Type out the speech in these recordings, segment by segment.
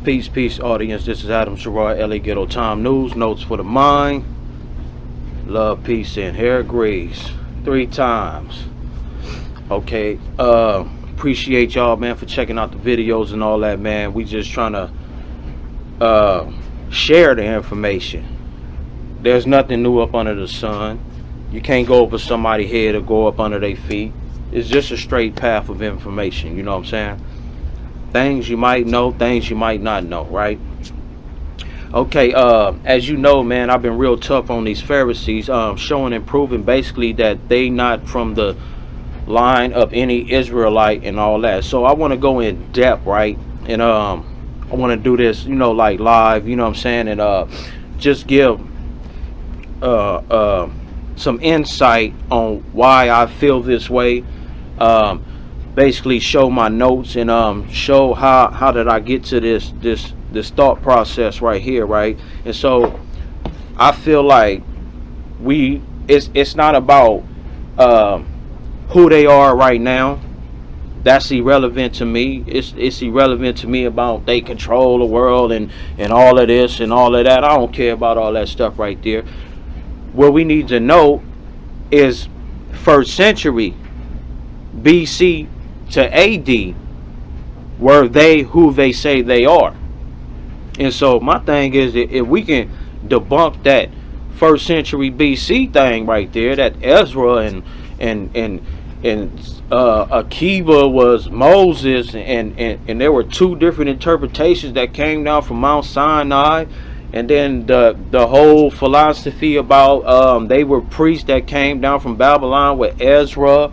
Peace, audience. This is Adam Sherrod, LA Ghetto Time News. Notes for the mind. Love, peace, and hair grease. 3 times. Okay. Appreciate y'all, man, for checking out the videos and all that, man. We just trying to share the information. There's nothing new up under the sun. You can't go over somebody's head or go up under their feet. It's just a straight path of information. You know what I'm saying? Things you might know, things you might not know, right? Okay, as you know, man, I've been real tough on these Pharisees, showing and proving basically that they not from the line of any Israelite and all that. So I want to go in depth, right? And I want to do this, you know, like live, you know what I'm saying? And just give some insight on why I feel this way. Basically show my notes and show how did I get to this thought process right here, right? And so I feel like it's not about who they are right now. That's irrelevant to me. It's irrelevant to me about they control the world and all of this and all of that. I don't care about all that stuff right there. What we need to know is 1st century BC to AD, were they who they say they are? And so my thing is that if we can debunk that 1st century BC thing right there, that Ezra and Akiva was Moses, and there were 2 different interpretations that came down from Mount Sinai, and then the whole philosophy about they were priests that came down from Babylon with Ezra,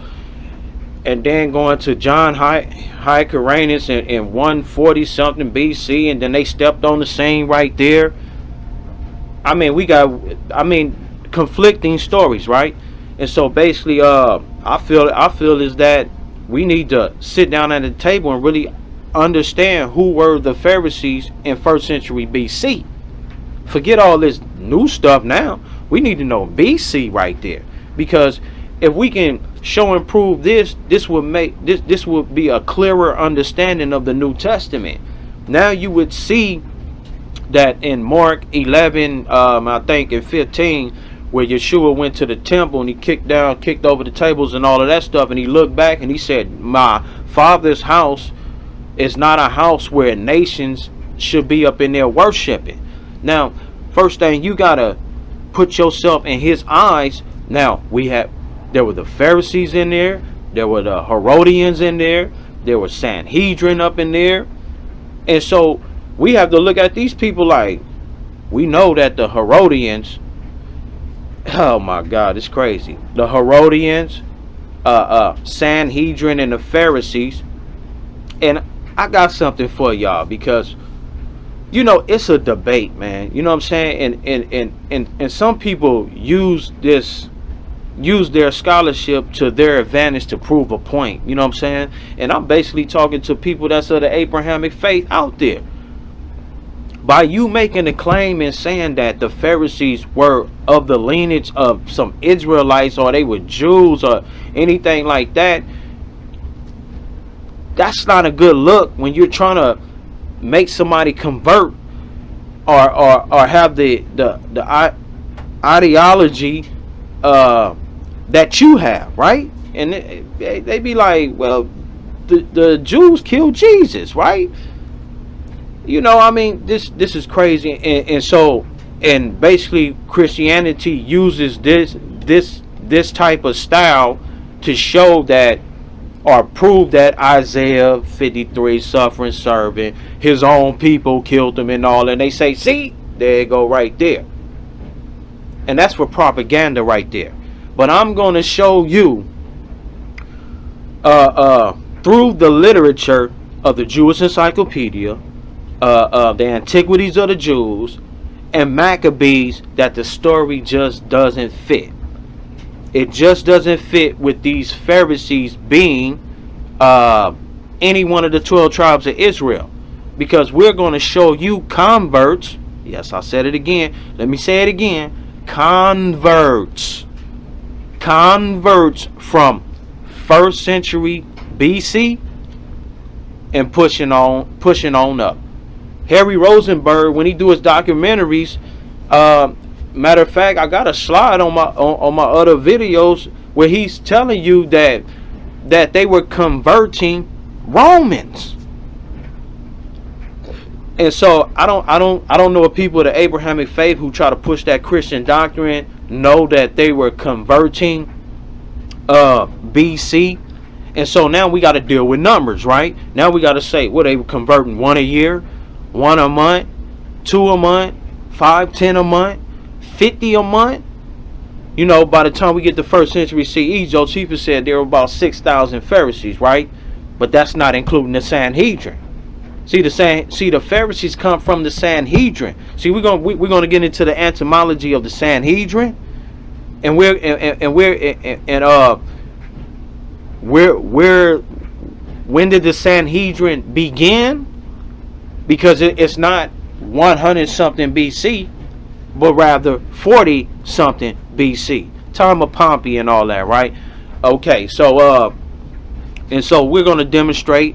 and then going to John Hyrcanus in 140 something BC, and then they stepped on the scene right there. I mean, we got conflicting stories, right? And so basically I feel is that we need to sit down at the table and really understand who were the Pharisees in 1st century BC. Forget all this new stuff now. We need to know BC right there, because if we can show and prove this would make this would be a clearer understanding of the New Testament. Now you would see that in Mark 11, I think in 15, where Yeshua went to the temple and he kicked over the tables and all of that stuff, and he looked back and he said, "My Father's house is not a house where nations should be up in there worshiping." Now, first thing, you gotta put yourself in his eyes. Now there were the Pharisees in there, there were the Herodians in there were Sanhedrin up in there, and so we have to look at these people like, we know that the Herodians, oh my God, it's crazy. The Herodians, Sanhedrin, and the Pharisees. And I got something for y'all, because you know it's a debate, man. You know what I'm saying? And some people use their scholarship to their advantage to prove a point. You know what I'm saying? And I'm basically talking to people that's of the Abrahamic faith out there. By you making a claim and saying that the Pharisees were of the lineage of some Israelites, or they were Jews or anything like that, that's not a good look when you're trying to make somebody convert or have the ideology that you have, right? And they be like, well, the Jews killed Jesus, right? You know, I mean, this is crazy. And so, and basically Christianity uses this type of style to show that, or prove that Isaiah 53, suffering servant, his own people killed him and all, and they say, see, there you go right there. And that's for propaganda right there. But I'm going to show you through the literature of the Jewish Encyclopedia, the Antiquities of the Jews, and Maccabees, that the story just doesn't fit. It just doesn't fit with these Pharisees being any one of the 12 tribes of Israel. Because we're going to show you converts. Yes, I said it again. Let me say it again. Converts from 1st century BC and pushing on up. Harry Rosenberg, when he do his documentaries, matter of fact, I got a slide on my other videos where he's telling you that they were converting Romans. And so I don't know if people of the Abrahamic faith who try to push that Christian doctrine know that they were converting BC. And so now we got to deal with numbers, right? Now we got to say, well, they were converting 1 a year, 1 a month, 2 a month, 5, 10 a month, 50 a month. You know, by the time we get to 1st century CE, Josephus said there were about 6,000 Pharisees, right? But that's not including the Sanhedrin. See, the Pharisees come from the Sanhedrin. See, we're gonna get into the etymology of the Sanhedrin, and when did the Sanhedrin begin? Because it's not 100 something BC, but rather 40 something BC, time of Pompey and all that, right? Okay, so and so we're going to demonstrate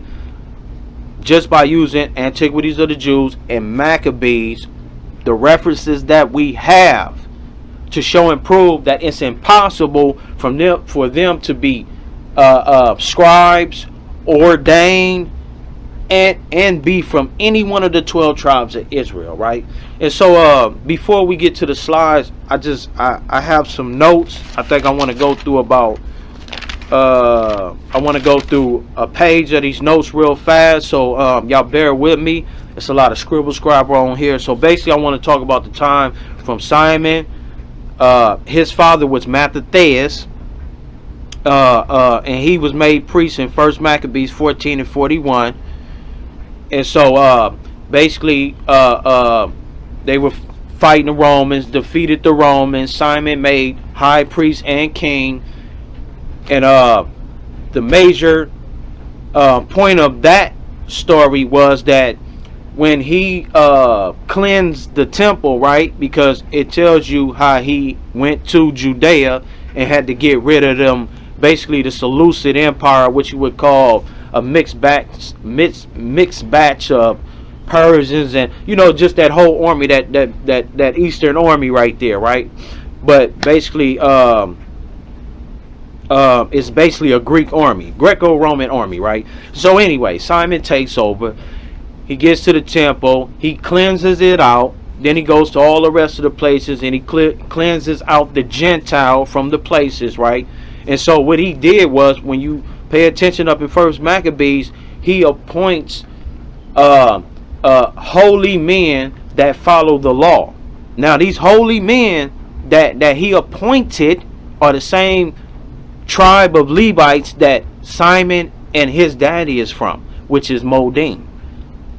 just by using Antiquities of the Jews and Maccabees, the references that we have to show and prove that it's impossible for them to be scribes, ordained, and be from any one of the 12 tribes of Israel, right? And so before we get to the slides, I have some notes. I think I want to go through a page of these notes real fast, so y'all bear with me. It's a lot of scribble scribe on here. So basically I want to talk about the time from Simon. His father was Mattathias, and he was made priest in 1 Maccabees 14 and 41. And so basically they were fighting the Romans, defeated the Romans. Simon made high priest and king. And the major point of that story was that when he cleansed the temple, right? Because it tells you how he went to Judea and had to get rid of them, basically the Seleucid Empire, which you would call a mixed batch of Persians, and you know, just that whole army, that Eastern army right there, right? But basically it's basically a Greek army, Greco-Roman army, right? So anyway, Simon takes over. He gets to the temple, he cleanses it out, then he goes to all the rest of the places and he cleanses out the Gentile from the places, right? And so what he did was, when you pay attention up in 1 Maccabees, he appoints holy men that follow the law. Now these holy men that he appointed are the same tribe of Levites that Simon and his daddy is from, which is Modein.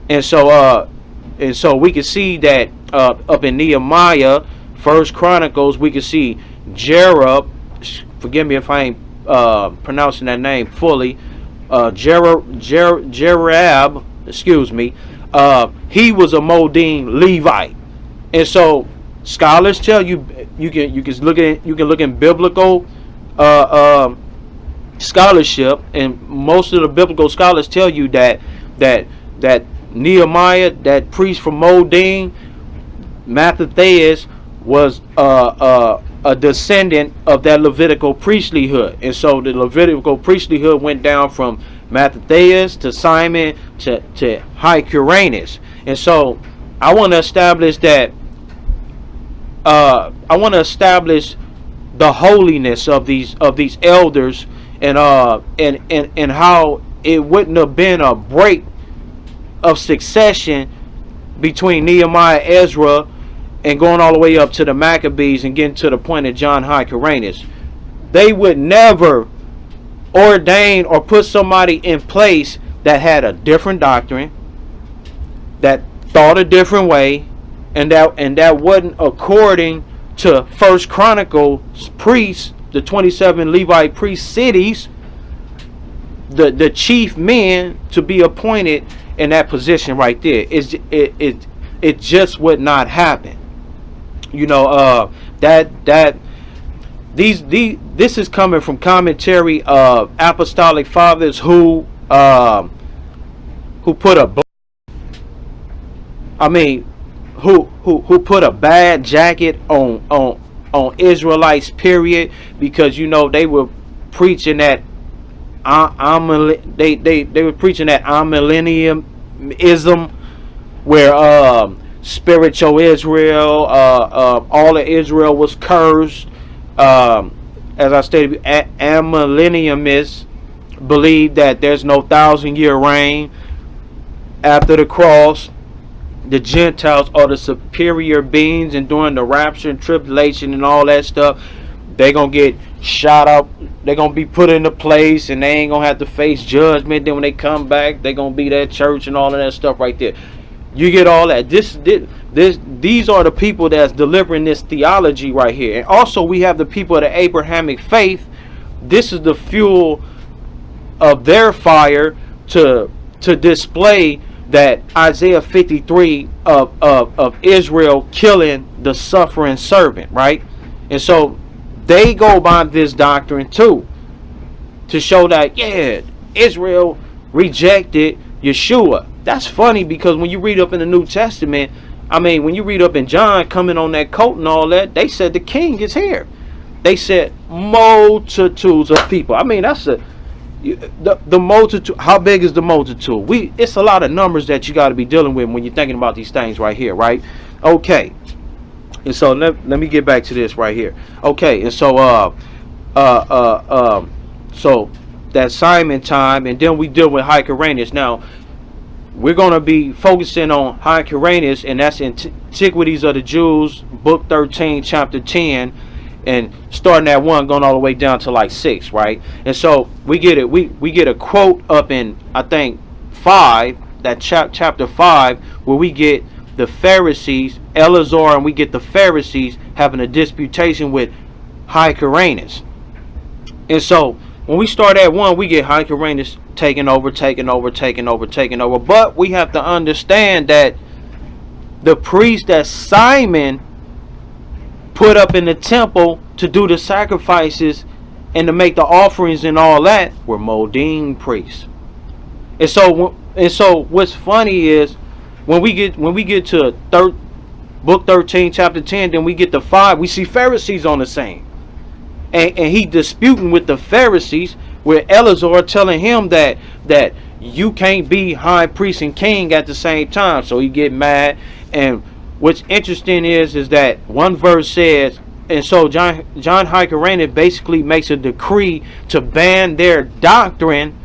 And so we can see that up in Nehemiah, 1 Chronicles, we can see Jerub, forgive me if I ain't pronouncing that name fully, Jerab, excuse me, he was a Modein Levite. And so scholars tell you, you can look in biblical scholarship, and most of the biblical scholars tell you that Nehemiah, that priest from Modein, Mattathias, was a descendant of that Levitical priestlyhood. And so the Levitical priestlyhood went down from Mattathias to Simon to Hyrcanus. And so I want to establish that the holiness of these elders, and how it wouldn't have been a break of succession between Nehemiah, Ezra, and going all the way up to the Maccabees and getting to the point of John Hyrcanus. They would never ordain or put somebody in place that had a different doctrine, that thought a different way, and that wasn't according to 1 Chronicles priests, the 27 Levite priest cities, the chief men to be appointed in that position right there. It just would not happen. You know, this is coming from commentary of apostolic fathers who put a I mean, who put a bad jacket on Israelites, period, because you know they were preaching that they were preaching that millennialism, where spiritual Israel, all of Israel was cursed. As I stated, amillennialists believe that there's no 1,000-year reign after the cross. The Gentiles are the superior beings, and during the rapture and tribulation and all that stuff, they're going to get shot up. They're going to be put into place, and they ain't going to have to face judgment. Then when they come back, they're going to be that church and all of that stuff right there. You get all that. These are the people that's delivering this theology right here. And also we have the people of the Abrahamic faith. This is the fuel of their fire to display that Isaiah 53 of Israel killing the suffering servant, right? And so they go by this doctrine too, to show that, yeah, Israel rejected Yeshua. That's funny, because when you read up in the New Testament, I mean, when you read up in John coming on that coat and all that, they said the king is here. They said multitudes of people. I mean, that's the multitude. How big is the multitude? It's a lot of numbers that you got to be dealing with when you're thinking about these things right here, right? Okay. And so let me get back to this right here. Okay, and so so that's Simon time, and then we deal with Hyrcanus. Now we're going to be focusing on Hyrcanus, and that's Antiquities of the Jews, book 13, chapter 10, and starting at 1, going all the way down to like 6, right? And so we get it. We get a quote up in, I think, 5, that chapter 5, where we get the Pharisees, Eleazar, and we get the Pharisees having a disputation with Hyrcanus. And so when we start at 1, we get Hyrcanus taking over. But we have to understand that the priest that Simon put up in the temple to do the sacrifices and to make the offerings and all that were modein priests. And so what's funny is when we get to book 13, chapter 10, then we get to 5, we see Pharisees on the scene. And he disputing with the Pharisees, with Eleazar telling him that you can't be high priest and king at the same time. So he get mad. And what's interesting is that one verse says, and so John Hyrcanus basically makes a decree to ban their doctrine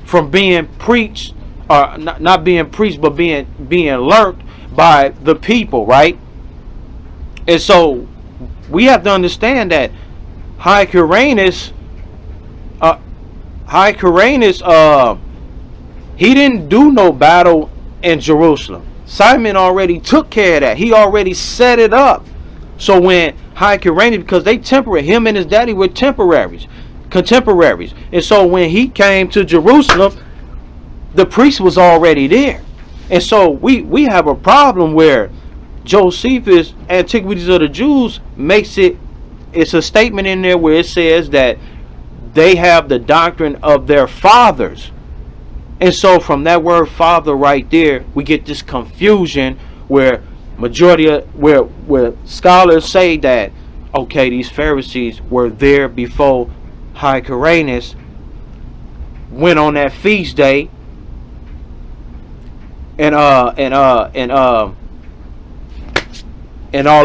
from being preached, or not being preached, but being learnt by the people, right? And so we have to understand that Hyrcanus, he didn't do no battle in Jerusalem. Simon already took care of that. He already set it up. So when Hyrcanus, because him and his daddy were contemporaries. And so when he came to Jerusalem, the priest was already there. And so we have a problem where Josephus, Antiquities of the Jews, it's a statement in there where it says that they have the doctrine of their fathers. And so from that word father right there, we get this confusion where where scholars say that, okay, these Pharisees were there before Hyrcanus went on that feast day, and all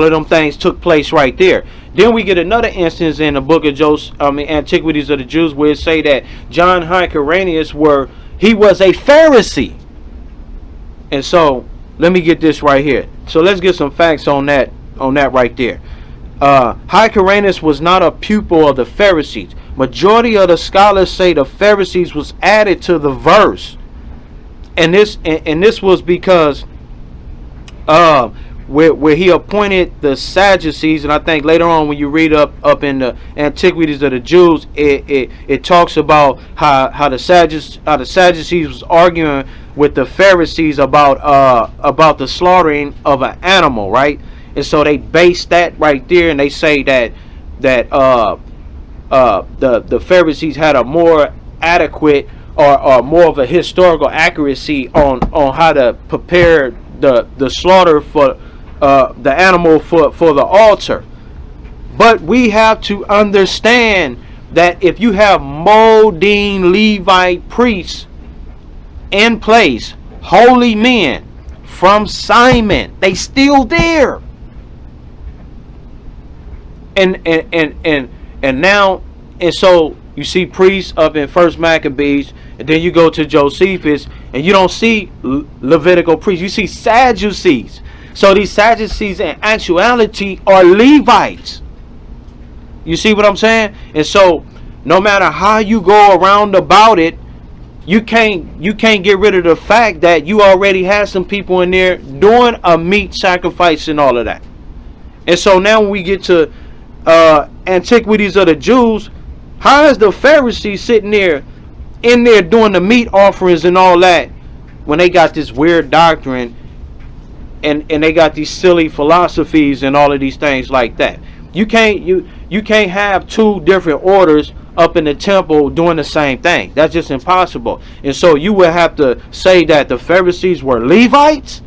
of them things took place right there. Then we get another instance in the book of Antiquities of the Jews, where it say that John Hyrcanus he was a Pharisee. And so let me get this right here. So let's get some facts on that right there. Hyrcanus was not a pupil of the Pharisees. Majority of the scholars say the Pharisees was added to the verse, and this was because where he appointed the Sadducees. And I think later on when you read up in the Antiquities of the Jews, it talks about how the Sadducees was arguing with the Pharisees about the slaughtering of an animal, right? And so they base that right there, and they say that the Pharisees had a more adequate or more of a historical accuracy on how to prepare the slaughter for the animal for the altar. But we have to understand that if you have modein Levite priests in place, holy men from Simon, they still there. And now, and so you see priests up in First Maccabees, and then you go to Josephus, and you don't see Levitical priests. You see Sadducees. So these Sadducees in actuality are Levites. You see what I'm saying? And so no matter how you go around about it, you can't get rid of the fact that you already had some people in there doing a meat sacrifice and all of that. And so now when we get to antiquities of the Jews, how is the Pharisees sitting there in there doing the meat offerings and all that when they got this weird doctrine and they got these silly philosophies and all of these things like that? You can't have two different orders up in the temple doing the same thing. That's just impossible. And so you would have to say that the Pharisees were Levites.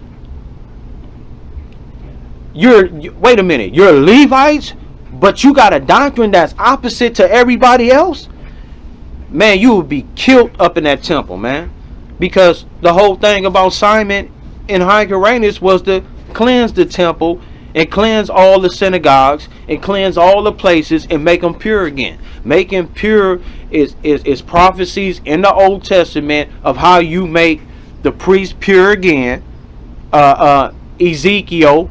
Wait a minute, you're Levites, but you got a doctrine that's opposite to everybody else? Man, you would be killed up in that temple, man. Because the whole thing about Simon and Hyrcanus was to cleanse the temple and cleanse all the synagogues and cleanse all the places and make them pure again. Making pure is prophecies in the Old Testament of how you make the priest pure again. Ezekiel,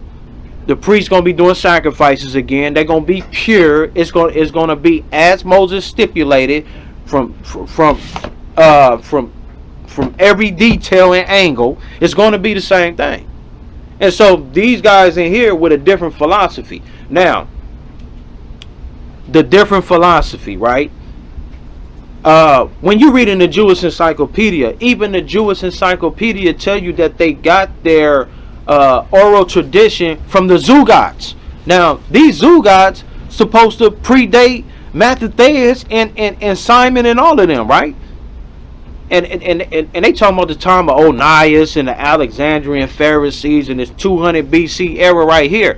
the priest gonna be doing sacrifices again. They're gonna be pure. It's gonna be as Moses stipulated from every detail and angle. It's gonna be the same thing. And so these guys in here with a different philosophy. Now, the different philosophy, right? When you read in the Jewish encyclopedia, even the Jewish encyclopedia tell you that they got their oral tradition from the Zugots. Now, these Zugots supposed to predate Mattathias and Simon and all of them, right? And they talking about the time of Onias and the Alexandrian Pharisees and this 200 BC era right here.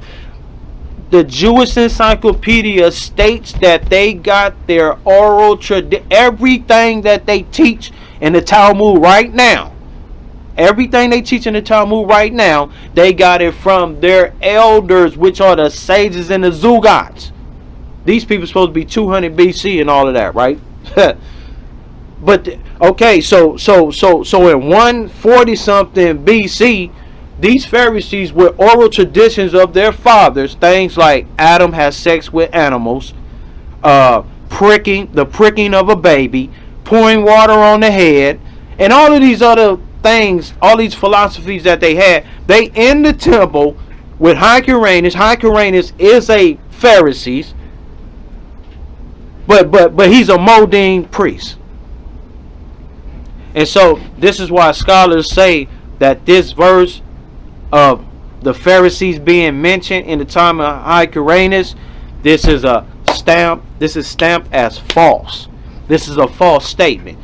The Jewish encyclopedia states that they got their oral tradition, everything that they teach in the Talmud right now. Everything they teach in the Talmud right now, they got it from their elders, which are the sages and the Zugots. These people are supposed to be 200 BC and all of that, right? But okay, so in 140 something BC, these Pharisees with oral traditions of their fathers, things like Adam has sex with animals, the pricking of a baby, pouring water on the head, and all of these other things, all these philosophies that they had, they in the temple with Hyrcanus. Hyrcanus is a Pharisee, but he's a modein priest. And so this is why scholars say that this verse of the Pharisees being mentioned in the time of Hyrcanus, this is stamped as false. This is a false statement.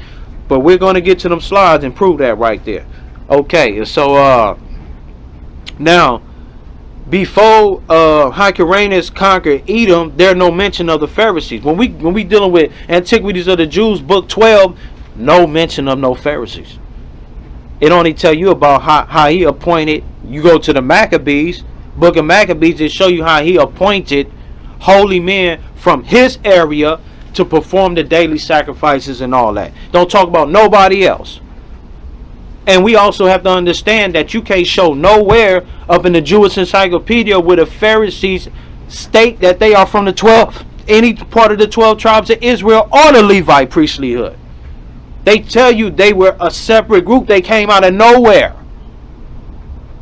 But we're going to get to them slides and prove that right there. Okay, so now before Hyrcanus conquered Edom, there's no mention of the Pharisees. When we dealing with Antiquities of the Jews, book 12, no mention of no Pharisees. It only tell you about how he appointed. You go to the Maccabees, book of Maccabees, it show you how he appointed holy men from his area to perform the daily sacrifices and all that. Don't talk about nobody else. And we also have to understand that you can't show nowhere up in the Jewish encyclopedia where the Pharisees state that they are from the 12, any part of the 12 tribes of Israel or the Levite priestlyhood. They tell you they were a separate group. They came out of nowhere.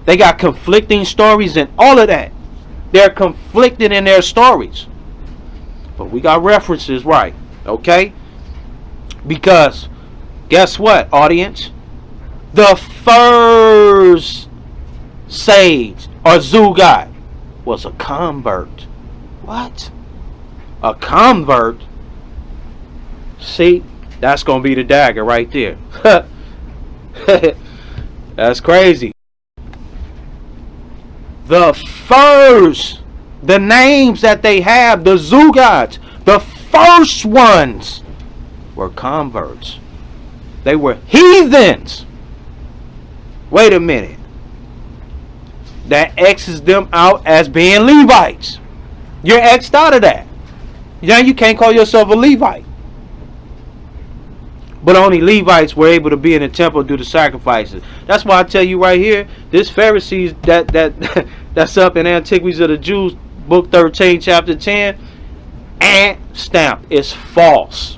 They got conflicting stories and all of that. They're conflicted in their stories. But we got references, right? Okay? Because guess what, audience? The first sage or Zugot was a convert. What? A convert? See? That's going to be the dagger right there. That's crazy. the first, the names that they have, the Zugots, the first ones were converts. They were heathens. Wait a minute. That X's them out as being Levites. You're X'd out of that. Now you can't call yourself a Levite. But only Levites were able to be in the temple and do the sacrifices. That's why I tell you right here, this Pharisees that's up in Antiquities of the Jews, book 13, chapter 10, and stamped is false.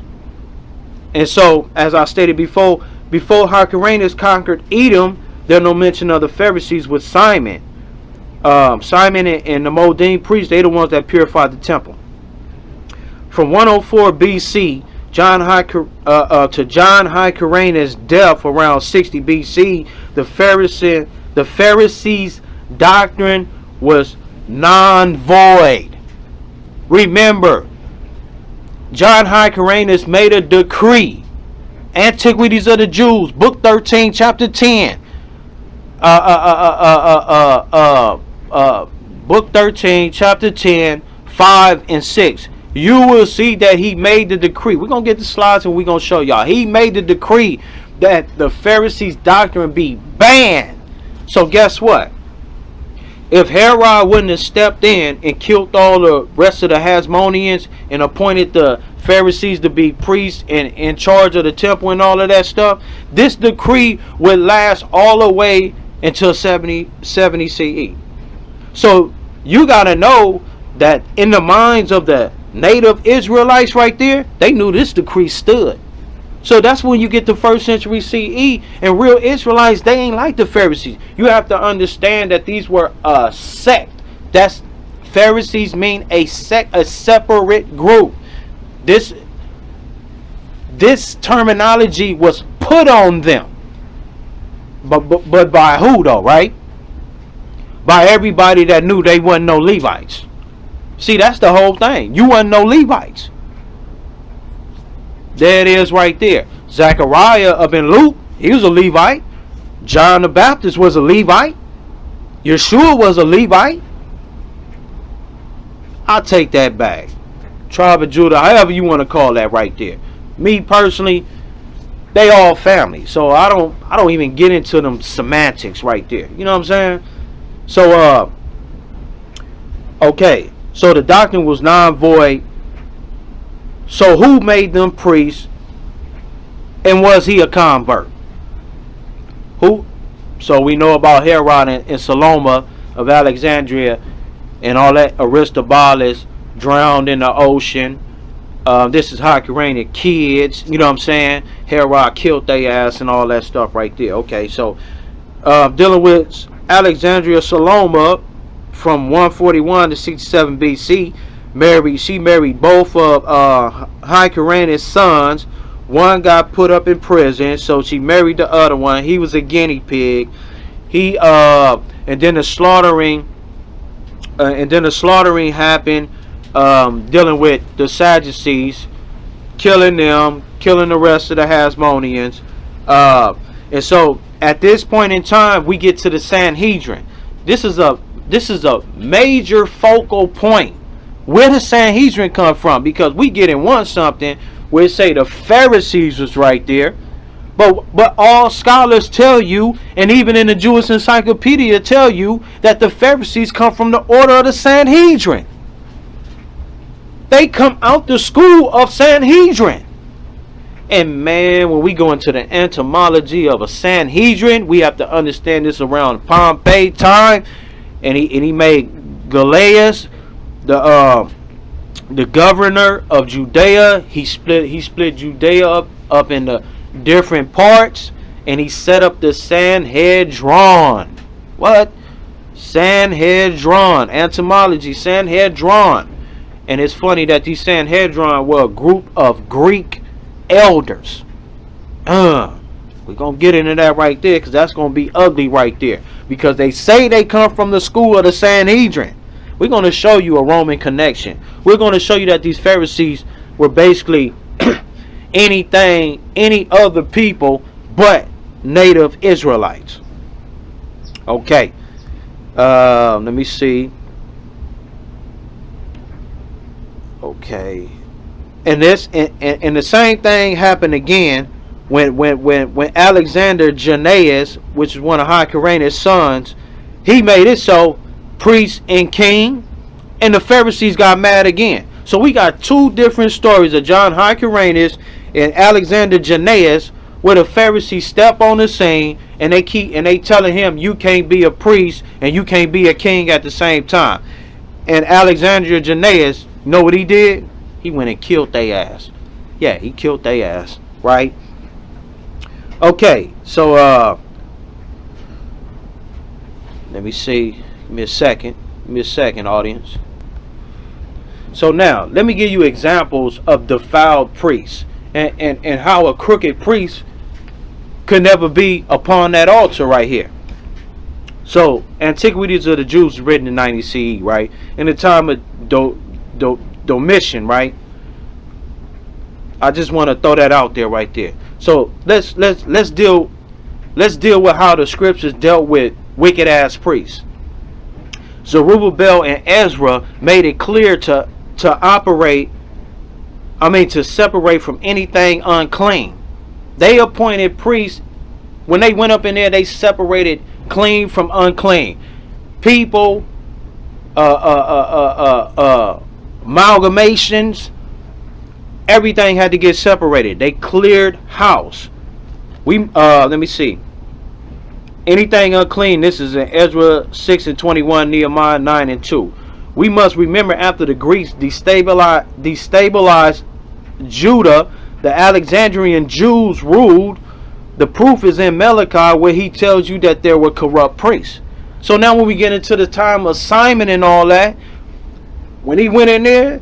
And so, as I stated before Hyrcanus conquered Edom, there's no mention of the Pharisees with Simon. Simon and the modein priests, they the ones that purified the temple. From 104 BC to John Hyrcanus' death around 60 BC, the Pharisees' doctrine was non-void. Remember, John Hyrcanus made a decree. Antiquities of the Jews, book 13, chapter 10. Book 13, chapter 10, 5 and 6. You will see that he made the decree. We're going to get the slides and we're going to show y'all. He made the decree that the Pharisees' doctrine be banned. So guess what? If Herod wouldn't have stepped in and killed all the rest of the hasmoneans and appointed the Pharisees to be priests and in charge of the temple and all of that stuff, this decree would last all the way until 70 CE. So you got to know that in the minds of the native Israelites right there, they knew this decree stood. So that's when you get to 1st century CE, and real Israelites, they ain't like the Pharisees. You have to understand that these were a sect. That's Pharisees mean a sect, a separate group. This terminology was put on them. But by who though, right? By everybody that knew they wasn't no Levites. See, that's the whole thing. You wasn't no Levites. There it is right there. Zechariah up in Luke, he was a Levite. John the Baptist was a Levite. Yeshua was a Levite. I'll take that back. Tribe of Judah, however you want to call that right there. Me personally, they all family. So I don't even get into them semantics right there. You know what I'm saying? So okay. So the doctrine was non-void. So who made them priests? And was he a convert? Who? So we know about Herod and Salome of Alexandria and all that. Aristobulus drowned in the ocean. This is Hyrcanus kids. You know what I'm saying? Herod killed their ass and all that stuff right there. Okay, so dealing with Alexandria Salome from 141 to 67 BC. She married both of Hyrcanus' sons. One got put up in prison, so she married the other one. He was a guinea pig. And then the slaughtering happened, dealing with the Sadducees, killing them, killing the rest of the Hasmoneans. And so at this point in time, we get to the Sanhedrin. This is a major focal point. Where does Sanhedrin come from? Because we get in one something where it say the Pharisees was right there, but all scholars tell you, and even in the Jewish encyclopedia tell you, that the Pharisees come from the order of the Sanhedrin. They come out the school of Sanhedrin. And man, when we go into the etymology of a Sanhedrin, we have to understand this around Pompey time, and he made Gaius the governor of Judea. He split Judea up into different parts, and he set up the Sanhedrin. What? Sanhedrin. Etymology, Sanhedrin. And it's funny that these Sanhedrin were a group of Greek elders. We're going to get into that right there, because that's going to be ugly right there. Because they say they come from the school of the Sanhedrin. We're going to show you a Roman connection. We're going to show you that these Pharisees were basically any other people but native Israelites. Okay. Let me see. Okay. And the same thing happened again when Alexander Jannaeus, which is one of Hyrcanus' sons, he made it so priest and king, and the Pharisees got mad again. So we got two different stories of John Hyrcanus and Alexander Jannaeus, where the Pharisees step on the scene and they telling him you can't be a priest and you can't be a king at the same time. And Alexander Jannaeus, you know what he did? He went and killed their ass. Yeah, he killed their ass, right? Okay, so let me see. Give me a second. Give me a second, audience. So now, let me give you examples of defiled priests and how a crooked priest could never be upon that altar right here. So, Antiquities of the Jews is written in 90 CE, right? In the time of Domitian, right? I just want to throw that out there right there. So let's deal with how the scriptures dealt with wicked ass priests. Zerubbabel and Ezra made it clear to separate from anything unclean. They appointed priests. When they went up in there, they separated clean from unclean. People, amalgamations, everything had to get separated. They cleared house. Let me see. Anything unclean, this is in Ezra 6 and 21, Nehemiah 9 and 2. We must remember, after the Greeks destabilized Judah, the Alexandrian Jews ruled. The proof is in Malachi, where he tells you that there were corrupt priests. So now when we get into the time of Simon and all that, when he went in there,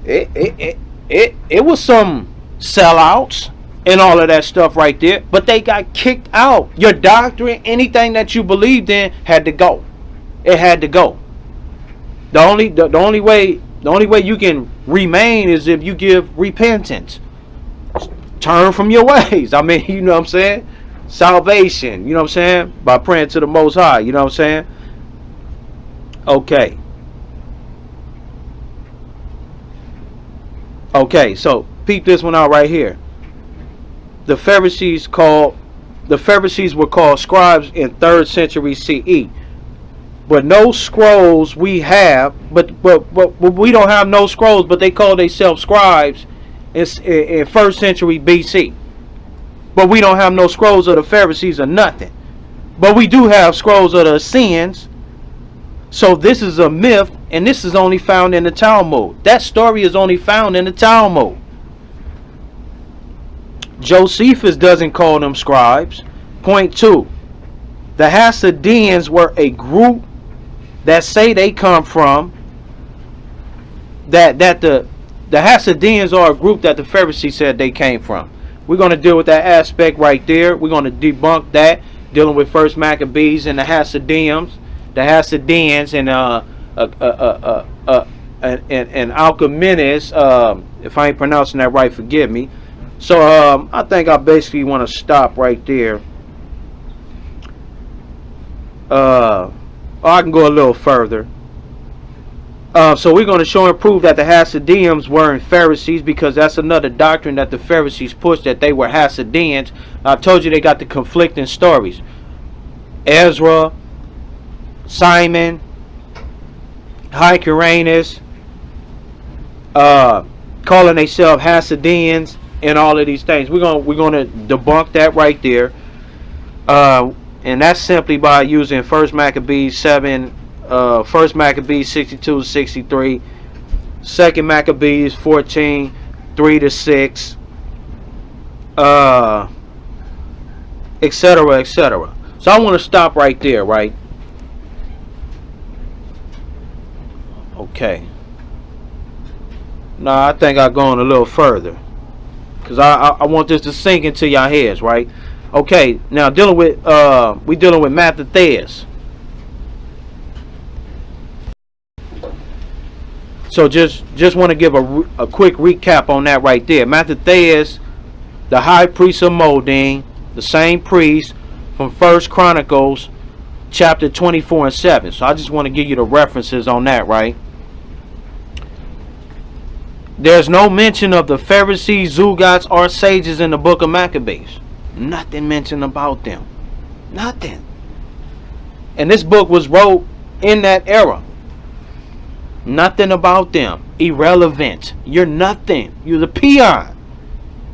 it was some sellouts and all of that stuff right there, but they got kicked out. Your doctrine, anything that you believed in, had to go. It had to go. The only way you can remain is if you give repentance. Turn from your ways. I mean, you know what I'm saying? Salvation, you know what I'm saying? By praying to the Most High, you know what I'm saying? Okay. Okay, so peep this one out right here. The Pharisees were called scribes in 3rd century CE. But no scrolls we have, but we don't have no scrolls, but they call themselves scribes in 1st century BC. But we don't have no scrolls of the Pharisees or nothing. But we do have scrolls of the Essenes. So this is a myth, and this is only found in the Talmud. That story is only found in the Talmud. Josephus doesn't call them scribes. Point 2. The Hasmoneans were a group that say they come from the Hasmoneans are a group that the Pharisees said they came from. We're going to deal with that aspect right there. We're going to debunk that, dealing with First Maccabees and the Hasmoneans, and Alchemists. If I ain't pronouncing that right, forgive me. So I think I basically want to stop right there. I can go a little further. So we're going to show and prove that the Hasmoneans weren't Pharisees, because that's another doctrine that the Pharisees pushed, that they were Hasmoneans. I told you they got the conflicting stories. Ezra, Simon, Hyrcanus, calling themselves Hasmoneans, and all of these things. We're going to debunk that right there. And that's simply by using First Maccabees 7, First Maccabees 62-63, Second Maccabees 14, 3-6, etc., etc. So I want to stop right there, right? Okay. Now I think I've gone a little further, because I want this to sink into your heads, right? Okay, now we dealing with Mattathias. So just want to give a quick recap on that right there. Mattathias, the high priest of Modein, the same priest from 1 Chronicles chapter 24 and 7. So I just want to give you the references on that, right? There's no mention of the Pharisees, Zugats, or sages in the book of Maccabees. Nothing mentioned about them. Nothing. And this book was wrote in that era. Nothing about them. Irrelevant. You're nothing. You're the peon.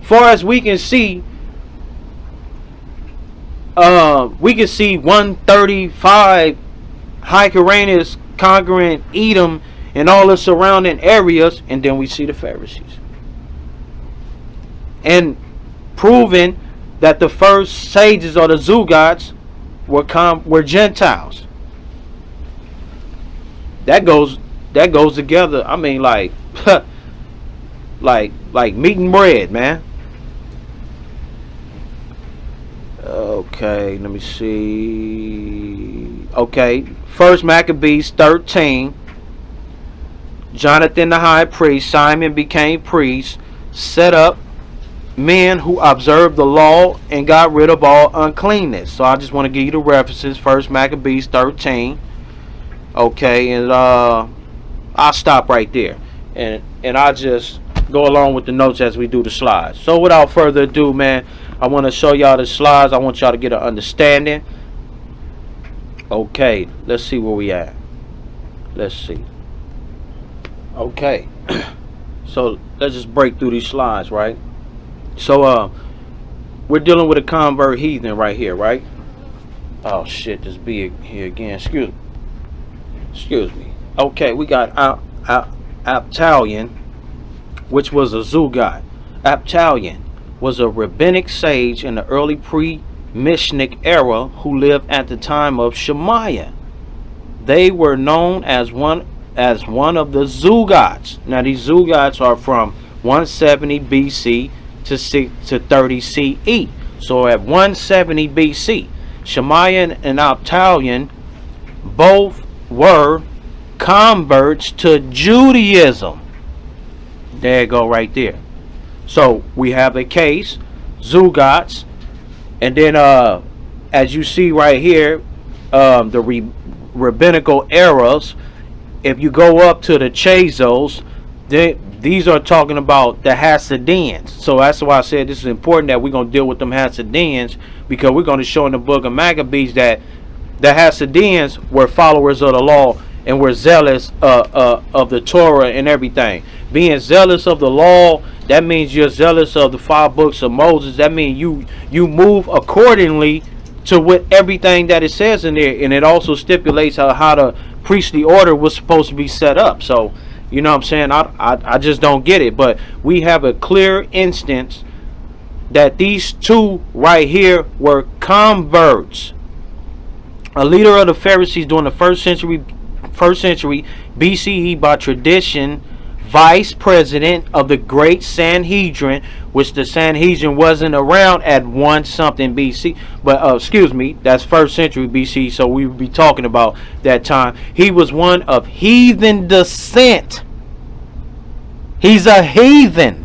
Far as we can see, we can see 135 Hyrcanus conquering Edom and all the surrounding areas, and then we see the Pharisees. And proving that the first sages or the Zugats were Gentiles. That goes together. I mean, like like meat and bread, man. Okay, let me see. Okay, First Maccabees 13. Jonathan the high priest, Simon became priest, set up men who observed the law and got rid of all uncleanness. So I just want to give you the references. First Maccabees 13. Okay, and I'll stop right there, and I'll just go along with the notes as we do the slides. So without further ado, man, I want to show y'all the slides. I want y'all to get an understanding. Okay, let's see where we at. Let's see. Okay, so let's just break through these slides, right? So we're dealing with a convert heathen right here, right? Oh shit, this big here again. Excuse me. Okay, we got Aptalion, which was a Zugat. Aptalion was a rabbinic sage in the early pre-Mishnic era who lived at the time of Shemaiah. They were known as one of the Zugats. Now these Zugats are from 170 BC to 30 CE. So at 170 BC, Shemaiah and Aptalion both were converts to Judaism. There you go, right there. So we have a case, Zugats, and then as you see right here, the rabbinical eras. If you go up to the Chazos, these are talking about the Hasidians. So that's why I said this is important that we're going to deal with them Hasidians, because we're going to show in the book of Maccabees that the Hasidians were followers of the law and were zealous of the Torah and everything. Being zealous of the law, that means you're zealous of the 5 books of Moses. That means you move accordingly to what everything that it says in there, and it also stipulates how the priestly order was supposed to be set up. So you know what I'm saying, I just don't get it. But we have a clear instance that these two right here were converts. A leader of the Pharisees during the first century BCE, by tradition vice president of the great Sanhedrin, which the Sanhedrin wasn't around at 1 something BC, but excuse me, that's 1st century BC, so we would be talking about that time. He was one of heathen descent. He's a heathen.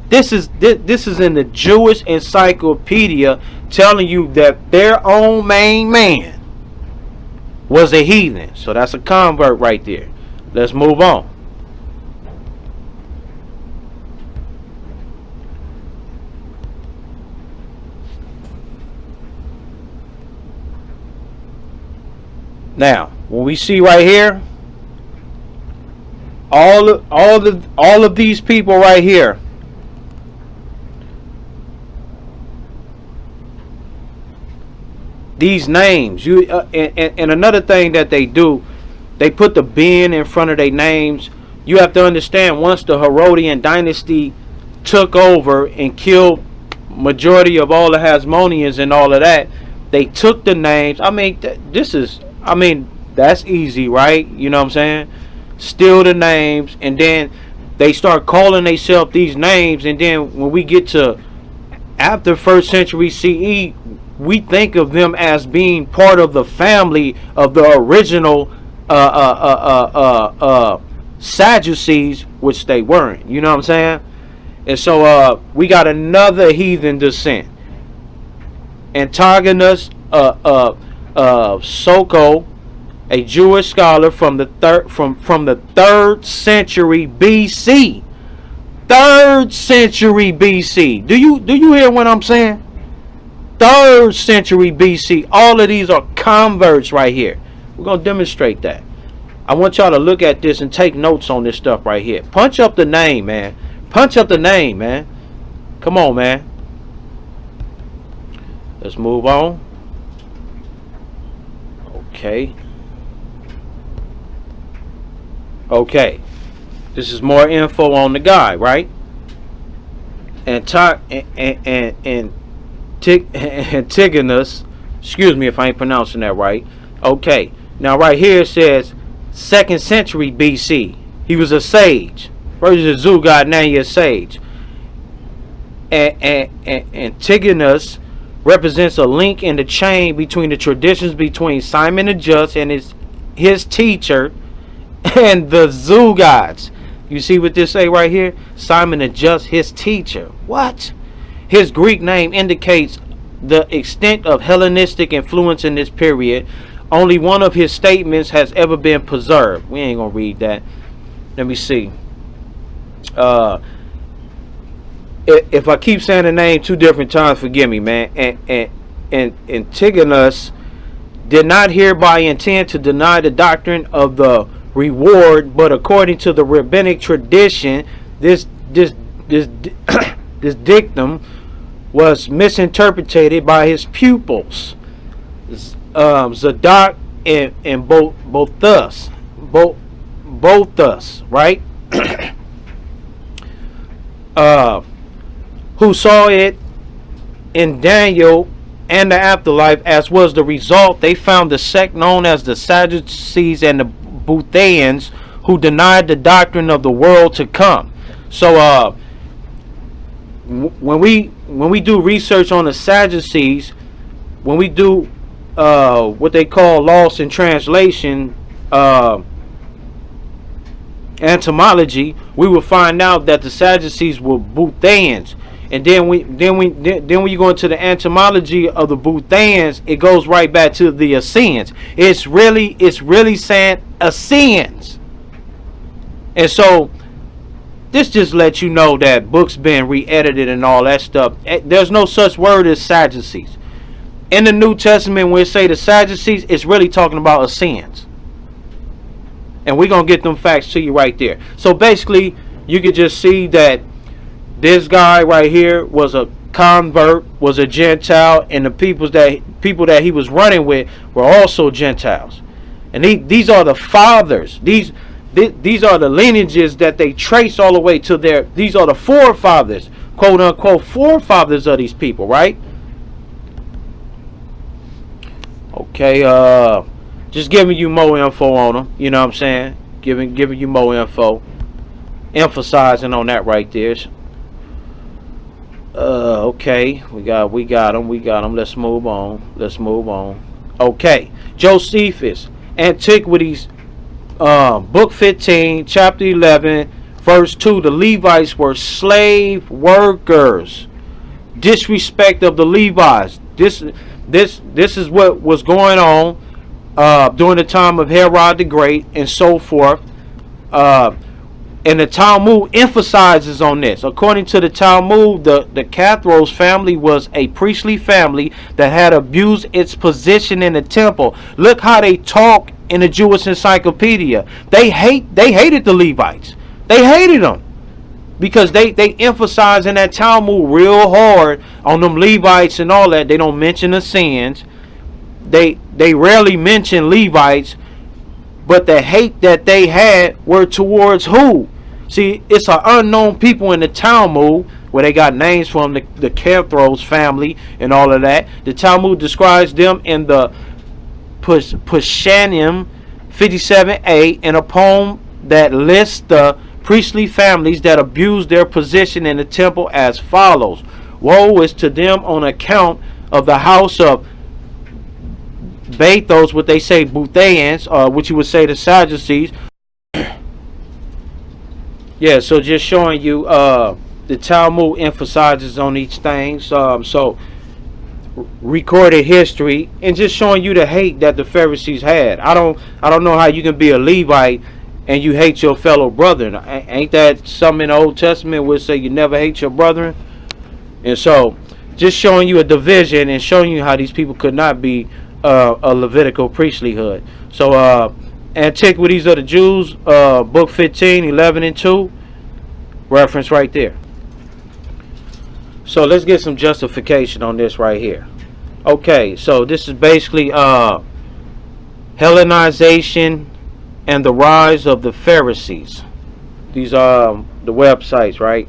This is in the Jewish encyclopedia, telling you that their own main man was a heathen. So that's a convert right there. Let's move on. Now, when we see right here, all of these people right here, these names, and another thing that they do, they put the bin in front of their names. You have to understand, once the Herodian dynasty took over and killed majority of all the hasmoneans and all of that, they took the names. I mean, that's easy, right? You know what I'm saying? Steal the names, and then they start calling themselves these names, and then when we get to after 1st century CE, we think of them as being part of the family of the original Sadducees, which they weren't. You know what I'm saying? And so we got another heathen descent. Antigonus, Soko, a Jewish scholar from the third century BC. 3rd century BC. Do you hear what I'm saying? 3rd century BC. All of these are converts right here. We're going to demonstrate that. I want y'all to look at this and take notes on this stuff right here. Punch up the name, man. Punch up the name, man. Come on, man. Let's move on. Okay. Okay. This is more info on the guy, right? Antigonus. Excuse me if I ain't pronouncing that right. Okay. Now right here it says 2nd century BC. He was a sage. First is a zoo god, now he is sage. Antigonus represents a link in the chain between the traditions between Simon the Just and his teacher and the zoo gods. You see what this say right here? Simon the Just, his teacher. What? His Greek name indicates the extent of Hellenistic influence in this period. Only one of his statements has ever been preserved. We ain't gonna read that. Let me see. If I keep saying the name 2 different times, forgive me, man. And Antigonus did not hereby intend to deny the doctrine of the reward, but according to the rabbinic tradition, this dictum was misinterpreted by his pupils, Zadok and Bothus, right? Who saw it in Daniel and the afterlife, as was the result. They found the sect known as the Sadducees and the Modeins, who denied the doctrine of the world to come. So when we do research on the Sadducees, when we do what they call lost in translation etymology, we will find out that the Sadducees were Modeins. And then when you go into the etymology of the Modeins, it goes right back to the Essenes. It's really saying Essenes. And so this just lets you know that books been re-edited and all that stuff. There's no such word as Sadducees. In the New Testament, when it say the Sadducees, it's really talking about Essenes. And we're going to get them facts to you right there. So basically, you can just see that this guy right here was a convert, was a Gentile, and the people that he was running with were also Gentiles. And these are the fathers. These are the lineages that they trace all the way to these are the forefathers, quote unquote forefathers of these people, right? Okay, just giving you more info on them, you know what I'm saying? Giving you more info. Emphasizing on that right there. Okay, we got them. Let's move on. Okay, Josephus, Antiquities, book 15, chapter 11, verse 2. The Levites were slave workers. Disrespect of the Levites. This is what was going on during the time of Herod the Great and so forth. And the Talmud emphasizes on this. According to the Talmud, the Cathros family was a priestly family that had abused its position in the temple. Look how they talk in the Jewish encyclopedia. They hated the Levites. They hated them because they emphasize in that Talmud real hard on them Levites and all that. They don't mention the sins. They rarely mention Levites. But the hate that they had were towards who? See, it's an unknown people in the Talmud, where they got names from the Cathros family and all of that. The Talmud describes them in the Pushanim 57a in a poem that lists the priestly families that abused their position in the temple as follows. Woe is to them on account of the house of Bathos, what they say Modeins, which you would say the Sadducees. Yeah, so just showing you the Talmud emphasizes on each thing. So recorded history, and just showing you the hate that the Pharisees had. I don't know how you can be a Levite and you hate your fellow brethren. Ain't that something in the Old Testament would say you never hate your brethren? And so just showing you a division and showing you how these people could not be a Levitical priestlyhood. So Antiquities of the Jews, book 15, 11 and 2, reference right there. So let's get some justification on this right here. Okay, so this is basically Hellenization and the rise of the Pharisees. These are the websites, right?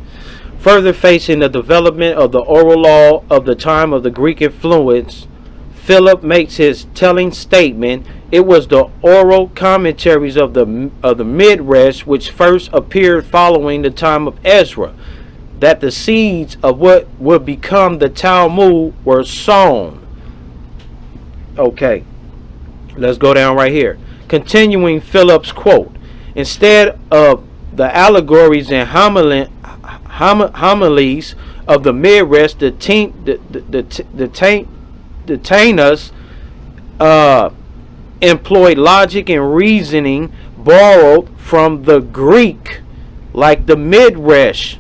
Further facing the development of the oral law of the time of the Greek influence, Philip makes his telling statement. It was the oral commentaries of the Midrash which first appeared following the time of Ezra, that the seeds of what would become the Talmud were sown. Okay, let's go down right here. Continuing Philip's quote, instead of the allegories and homilies of the Midrash, the Tannas employed logic and reasoning borrowed from the Greek, like the Midrash.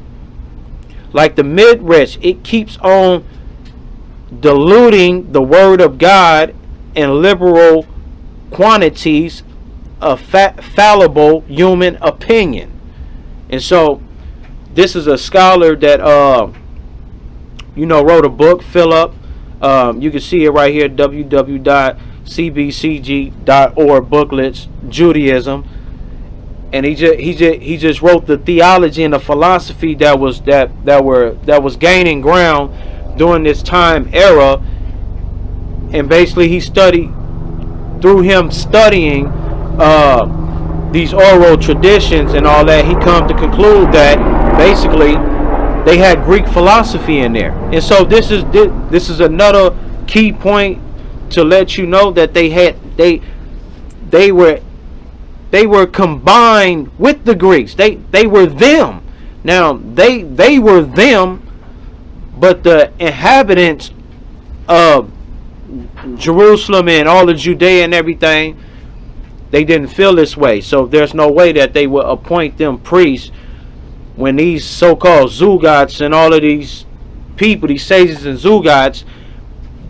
It keeps on diluting the word of God in liberal quantities of fallible human opinion. And so this is a scholar that wrote a book, Philip. You can see it right here, www.cbcg.org, booklets, Judaism. And he just wrote the theology and the philosophy that was gaining ground during this time era. And basically he studied, through him studying these oral traditions and all that, he come to conclude that basically they had Greek philosophy in there. And so this is another key point to let you know that they were combined with the Greeks. They were them. Now they were them, but the inhabitants of Jerusalem and all of Judea and everything, they didn't feel this way. So there's no way that they would appoint them priests when these so-called Zugats and all of these people, these sages and Zugats,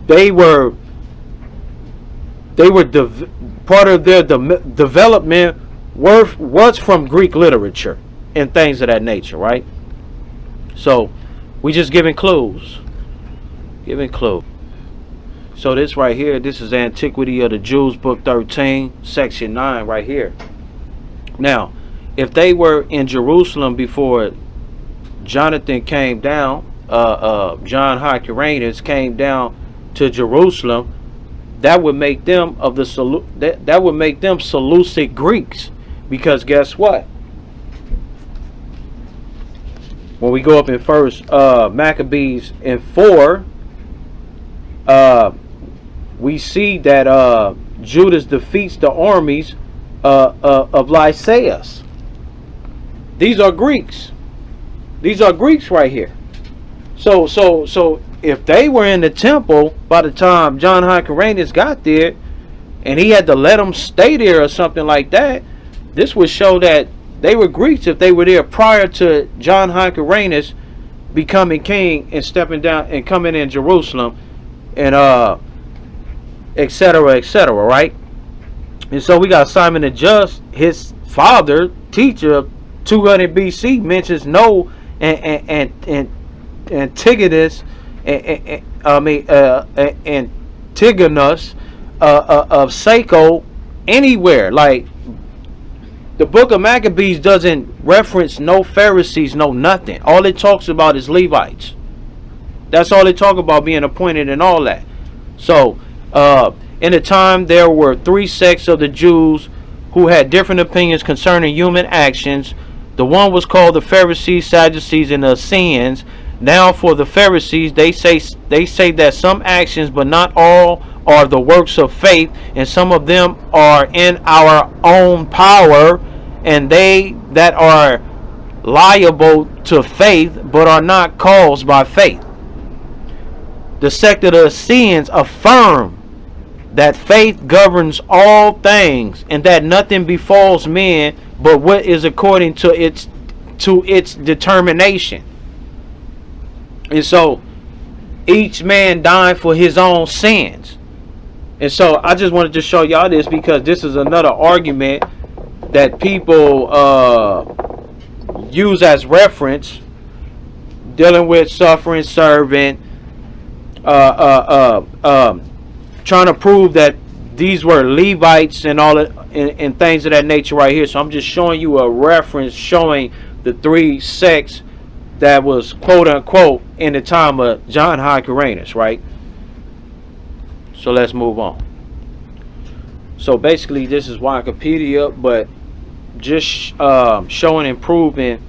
they were part of their development was from Greek literature and things of that nature, right? So we just giving clues. So this right here, this is Antiquity of the Jews, book 13, section 9 right here. Now, if they were in Jerusalem before Jonathan came down, John Hyrcanus came down to Jerusalem, that would make them Seleucid Greeks, because guess what? When we go up in first Maccabees in 4, we see that Judas defeats the armies of Lysias. These are Greeks. These are Greeks right here. So if they were in the temple by the time John Hyrcanus got there, and he had to let them stay there or something like that, this would show that they were Greeks if they were there prior to John Hyrcanus becoming king and stepping down and coming in Jerusalem, and etc., right? And so we got Simon the Just, his father, teacher of 200 BC, mentions no Antigonus, Antigonus of Saco anywhere. Like, the book of Maccabees doesn't reference no Pharisees, no nothing. All it talks about is Levites. That's all it talk about, being appointed and all that. So in the time, there were 3 sects of the Jews who had different opinions concerning human actions. The one was called the Pharisees, Sadducees, and the Essenes. Now for the Pharisees, they say that some actions, but not all, are the works of faith, and some of them are in our own power, and they that are liable to faith, but are not caused by faith. the sect of the Essenes affirm that faith governs all things, and that nothing befalls men but what is according to its determination. And so each man died for his own sins. And so I just wanted to show y'all this, because this is another argument that people use as reference, dealing with suffering servant, trying to prove that these were Levites and all and things of that nature right here. So I'm just showing you a reference showing the three sects that was quote unquote in the time of John Hyrcanus, right? So let's move on. So basically this is Wikipedia, but just showing and proving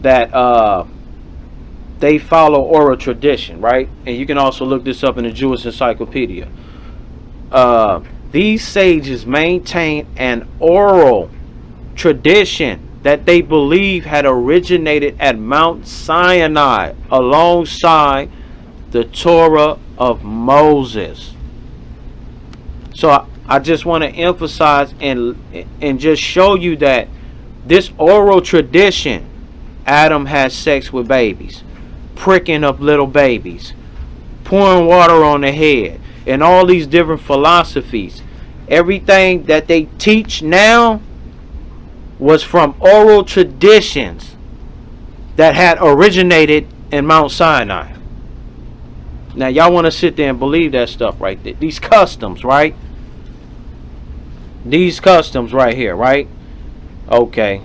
that they follow oral tradition, right? And you can also look this up in the Jewish Encyclopedia. These sages maintain an oral tradition that they believe had originated at Mount Sinai alongside the Torah of Moses. So I just want to emphasize and just show you that this oral tradition, Adam had sex with babies, pricking up little babies, pouring water on the head, and all these different philosophies, everything that they teach now was from oral traditions that had originated in Mount Sinai. Now y'all want to sit there and believe that stuff right there. These customs, right? These customs right here, right? Okay.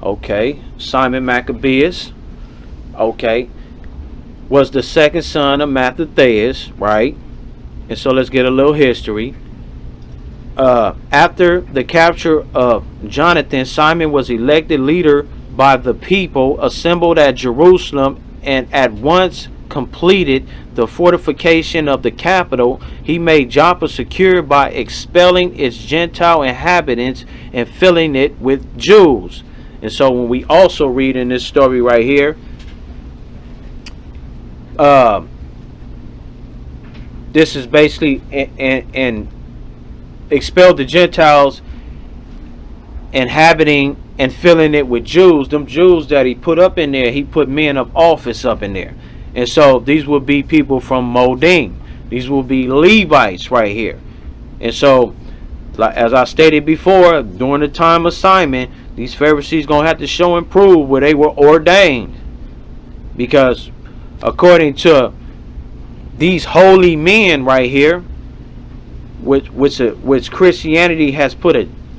Okay. Simon Maccabeus, okay, was the second son of Mattathias, right? And so let's get a little history. After the capture of Jonathan, Simon was elected leader by the people assembled at Jerusalem, and at once completed the fortification of the capital. He made Joppa secure by expelling its Gentile inhabitants and filling it with Jews. And so when we also read in this story right here, this is basically and expelled the Gentiles, inhabiting and filling it with Jews. Them Jews that he put up in there, he put men of office up in there. And so these will be people from modein. These will be Levites right here. And so, like as I stated before, during the time of Simon, these Pharisees going to have to show and prove where they were ordained. Because according to these holy men right here, which Christianity has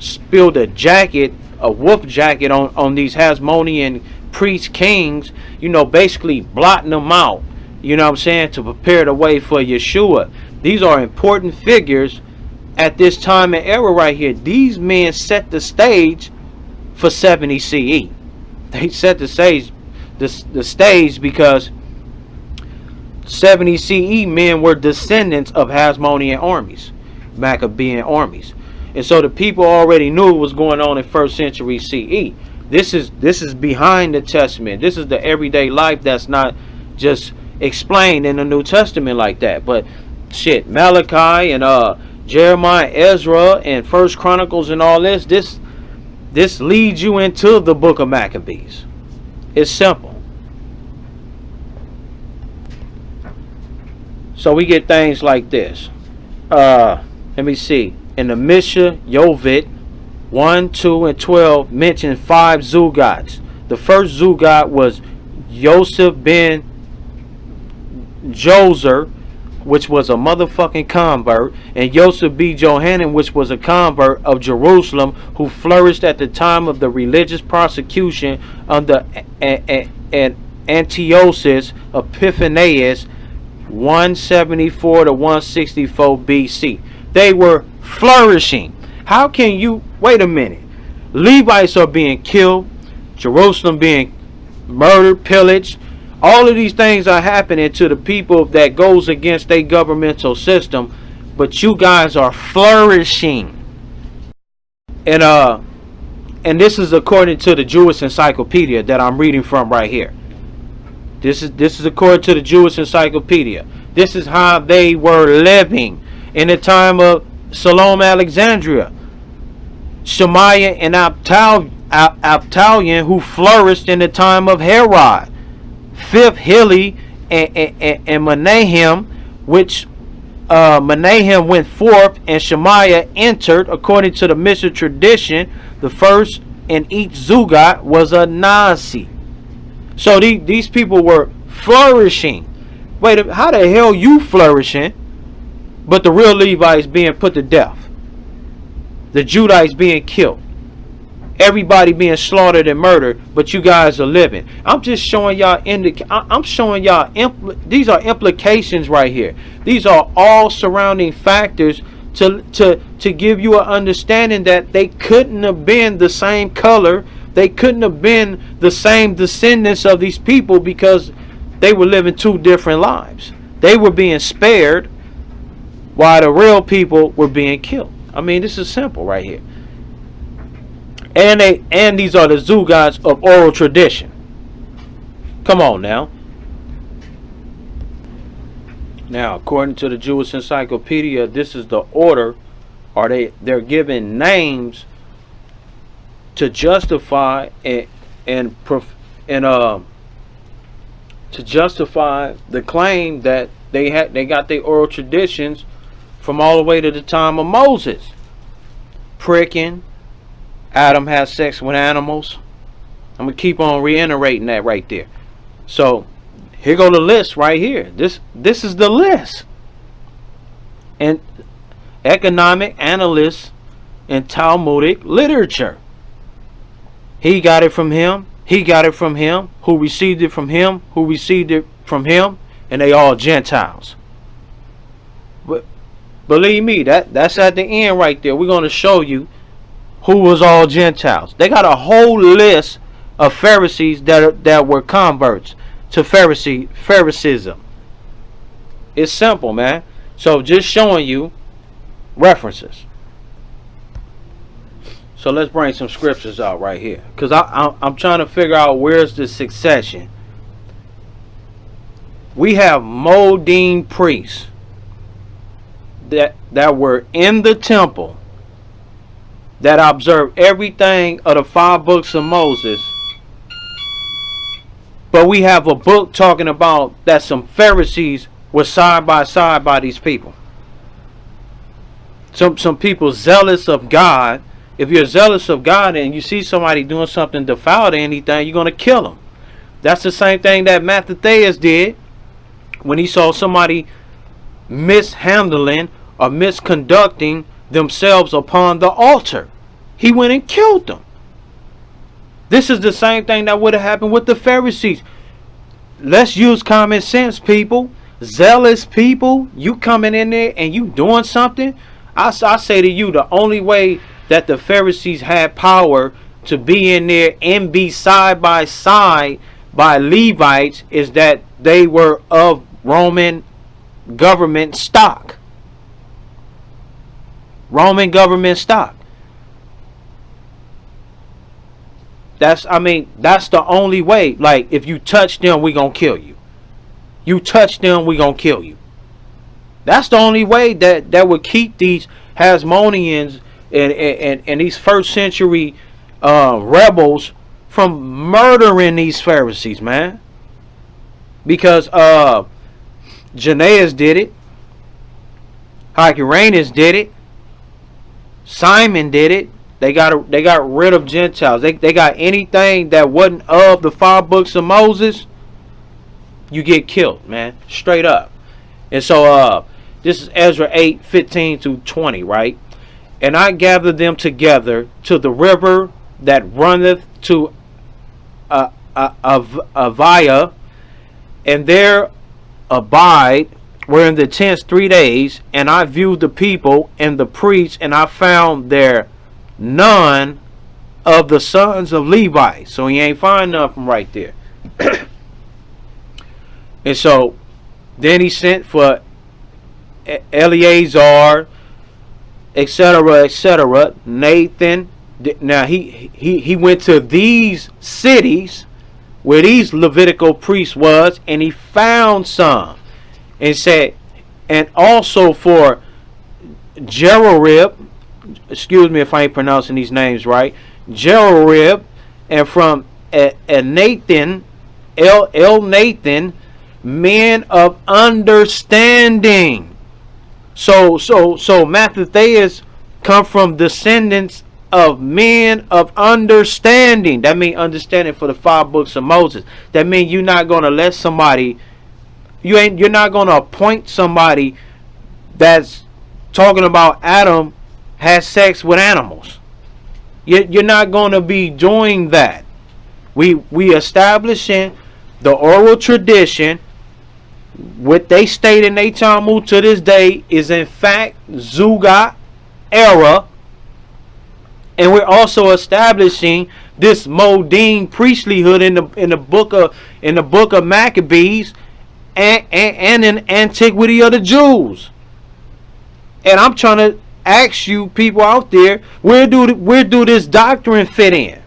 spilled a jacket, a wolf jacket on these hasmonean priest kings, you know, basically blotting them out, you know what I'm saying, to prepare the way for Yeshua. These are important figures at this time and era right here. These men set the stage for 70 CE. They set the stage because 70 CE men were descendants of Hasmonean armies, Maccabean armies. And so the people already knew what was going on in 1st century CE. This is behind the Testament. This is the everyday life that's not just explained in the New Testament like that. But shit, Malachi and Jeremiah, Ezra, and First Chronicles and all this leads you into the book of Maccabees. It's simple. So we get things like this. Let me see. In the Mishnah Yovit 1, 2, and 12 mention 5 Zugats. The first Zugat was Yosef ben Jozer, which was a motherfucking convert, and Yosef B. Johanan, which was a convert of Jerusalem, who flourished at the time of the religious persecution under Antiochus Epiphanes 174 to 164 BC. They were flourishing. How can you wait a minute? Levites are being killed, Jerusalem being murdered, pillaged. All of these things are happening to the people that goes against their governmental system, but you guys are flourishing. And this is according to the Jewish Encyclopedia that I'm reading from right here. This is according to the Jewish Encyclopedia. This is how they were living in the time of Salome Alexandria. Shemaiah and Abtalion, who flourished in the time of Herod. Fifth, Hilly and Menahem, which Menahem went forth and Shemaiah entered. According to the Mishnah tradition, the first in each Zugat was a Nasi. So these people were flourishing. Wait, how the hell you flourishing, but the real Levites being put to death, the Judites being killed, everybody being slaughtered and murdered, but you guys are living? I'm just showing y'all. I'm showing y'all. These are implications right here. These are all surrounding factors to give you an understanding that they couldn't have been the same color. They couldn't have been the same descendants of these people, because they were living two different lives. They were being spared while the real people were being killed. I mean, this is simple right here. And these are the Zugats of oral tradition. Come on now. Now, according to the Jewish Encyclopedia, this is the order, or they're given names to justify to justify the claim that they got their oral traditions from all the way to the time of Moses. Pricking, Adam has sex with animals. I'm gonna keep on reiterating that right there. So here go the list right here. This is the list. And economic analysts in Talmudic literature. He got it from him. He got it from him. Who received it from him? Who received it from him? And they all Gentiles. But believe me, that's at the end right there. We're going to show you who was all Gentiles. They got a whole list of Pharisees that were converts to Phariseeism. It's simple, man. So just showing you references. So let's bring some scriptures out right here, because I'm trying to figure out where's the succession. We have modein priests that were in the temple, that observed everything of the 5 books of Moses. But we have a book talking about that some Pharisees were side by side by these people. Some people zealous of God. If you're zealous of God and you see somebody doing something defiled or anything, you're going to kill them. That's the same thing that Mattathias did when he saw somebody mishandling or misconducting themselves upon the altar. He went and killed them. This is the same thing that would have happened with the Pharisees. Let's use common sense, people. Zealous people, you coming in there and you doing something. I say to you, the only way that the Pharisees had power to be in there and be side by side by Levites is that they were of Roman government stock. Roman government stock. That's the only way. Like, if you touch them, we gonna kill you. You touch them, we gonna kill you. That's the only way that would keep these hasmoneans and these first century rebels from murdering these Pharisees, man. Because Jannaeus did it, Hyrcanus did it, Simon did it. They got rid of Gentiles. They got anything that wasn't of the 5 books of Moses, you get killed, man. Straight up. And so this is Ezra 8:15-20, right? And I gathered them together to the river that runneth to Avia, and there abide were in the tents 3 days, and I viewed the people and the priests, and I found there none of the sons of Levi. So he ain't find nothing right there. And so then he sent for Eleazar, etc., etc. Nathan. Now he went to these cities where these Levitical priests was, and he found some, and said, and also for Jerorib, excuse me if I ain't pronouncing these names right, Jerorib, and from Nathan, El Nathan, men of understanding. So Matthetheus come from descendants of men of understanding. That means understanding for the 5 books of Moses. That means you're not gonna let somebody, you're not gonna appoint somebody that's talking about Adam has sex with animals. You're not gonna be doing that. We establishing the oral tradition. What they state in their Talmud to this day is in fact Zugat era, and we're also establishing this modein priestlyhood in the book of Maccabees and in antiquity of the Jews. And I'm trying to ask you people out there, where do this doctrine fit in?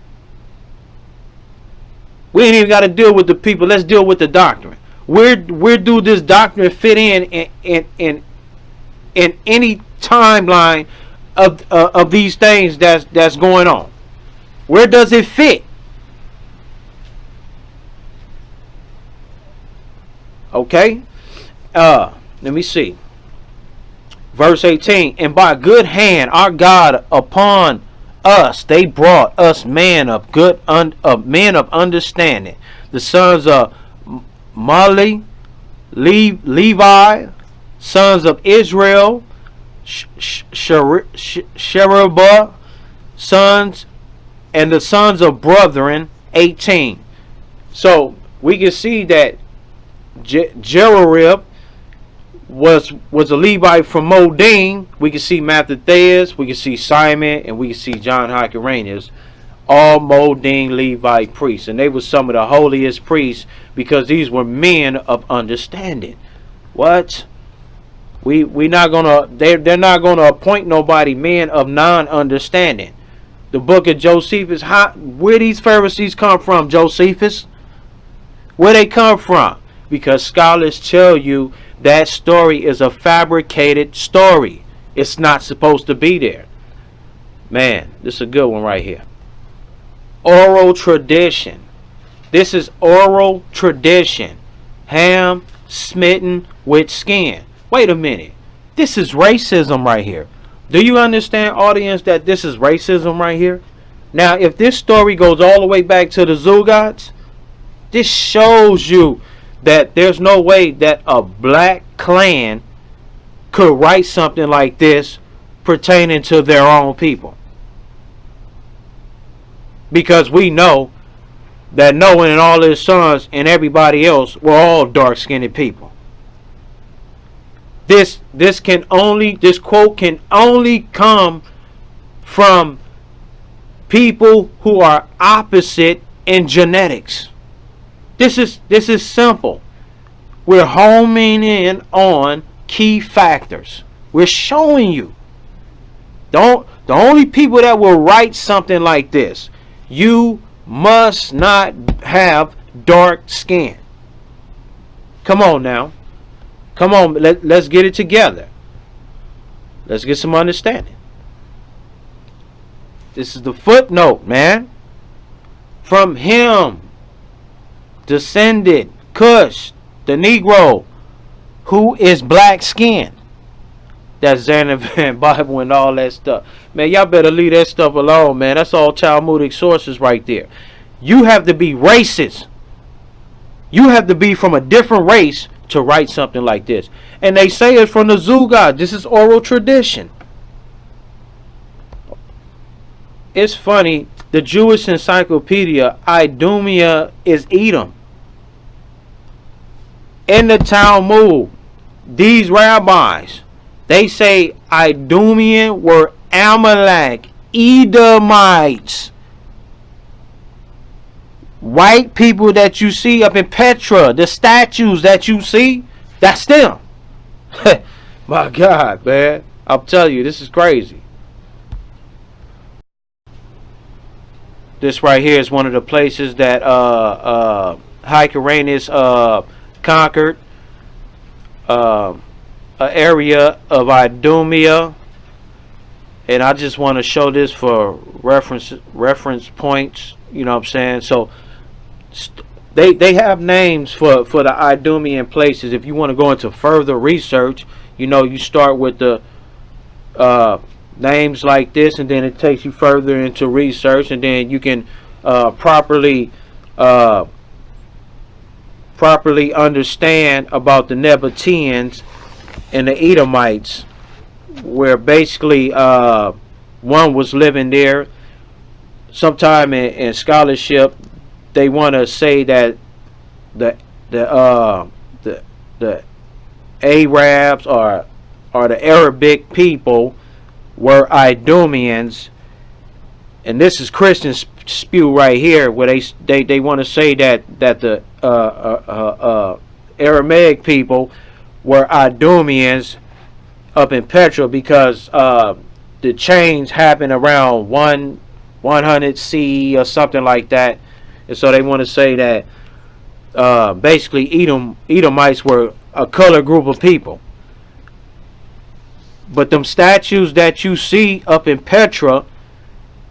We ain't even got to deal with the people. Let's deal with the doctrine. Where do this doctrine fit in any timeline of these things that's going on? Where does it fit? Okay, let me see. Verse 18, and by good hand our God upon us they brought us men of men of understanding, the sons of Mali, Levi, sons of Israel, Sherebah, sons, and the sons of brethren, 18. So we can see that Jerorib was a Levite from Modein. We can see Matthetheus, we can see Simon, and we can see John Hyrcanus, all Modein Levite priests, and they were some of the holiest priests because these were men of understanding. What? We not gonna, they're not gonna appoint nobody men of non-understanding. The book of Josephus, where these Pharisees come from, Josephus? Where they come from? Because scholars tell you that story is a fabricated story. It's not supposed to be there. Man, this is a good one right here. Oral tradition. This is oral tradition. Ham smitten with skin. Wait a minute. This is racism right here. Do you understand, audience, that this is racism right here? Now, if this story goes all the way back to the Zugats, this shows you that there's no way that a black clan could write something like this pertaining to their own people. Because we know that Noah and all his sons and everybody else were all dark-skinned people. This quote can only come from people who are opposite in genetics. This is simple. We're homing in on key factors. We're showing you. The only people that will write something like this, you must not have dark skin. Come on now. Come on, let's get it together. Let's get some understanding. This is the footnote, man. From him descended Cush, the Negro, who is black skinned. That's Xanavan Bible and all that stuff. Man, y'all better leave that stuff alone, man. That's all Talmudic sources right there. You have to be racist. You have to be from a different race to write something like this. And they say it's from the Zugad. This is oral tradition. It's funny. The Jewish encyclopedia, Idumea, is Edom. In the Talmud, these rabbis, they say Idumean were Amalek, Edomites. White people that you see up in Petra, the statues that you see, that's them. My God, man. I'll tell you, this is crazy. This right here is one of the places that Hyrcanus conquered. An area of Idumea, and I just want to show this for reference points. You know what I'm saying? So they have names for the Idumean places. If you want to go into further research, you know, you start with the names like this, and then it takes you further into research, and then you can properly understand about the Nabateans and the Edomites, where basically one was living there. Sometime in scholarship, they want to say that the Arabs or the Arabic people were Idumeans, and this is Christian spew right here, where they want to say that the Aramaic people were Idumeans up in Petra, because the change happened around 100 CE or something like that, and so they want to say that basically Edomites were a colored group of people. But them statues that you see up in Petra,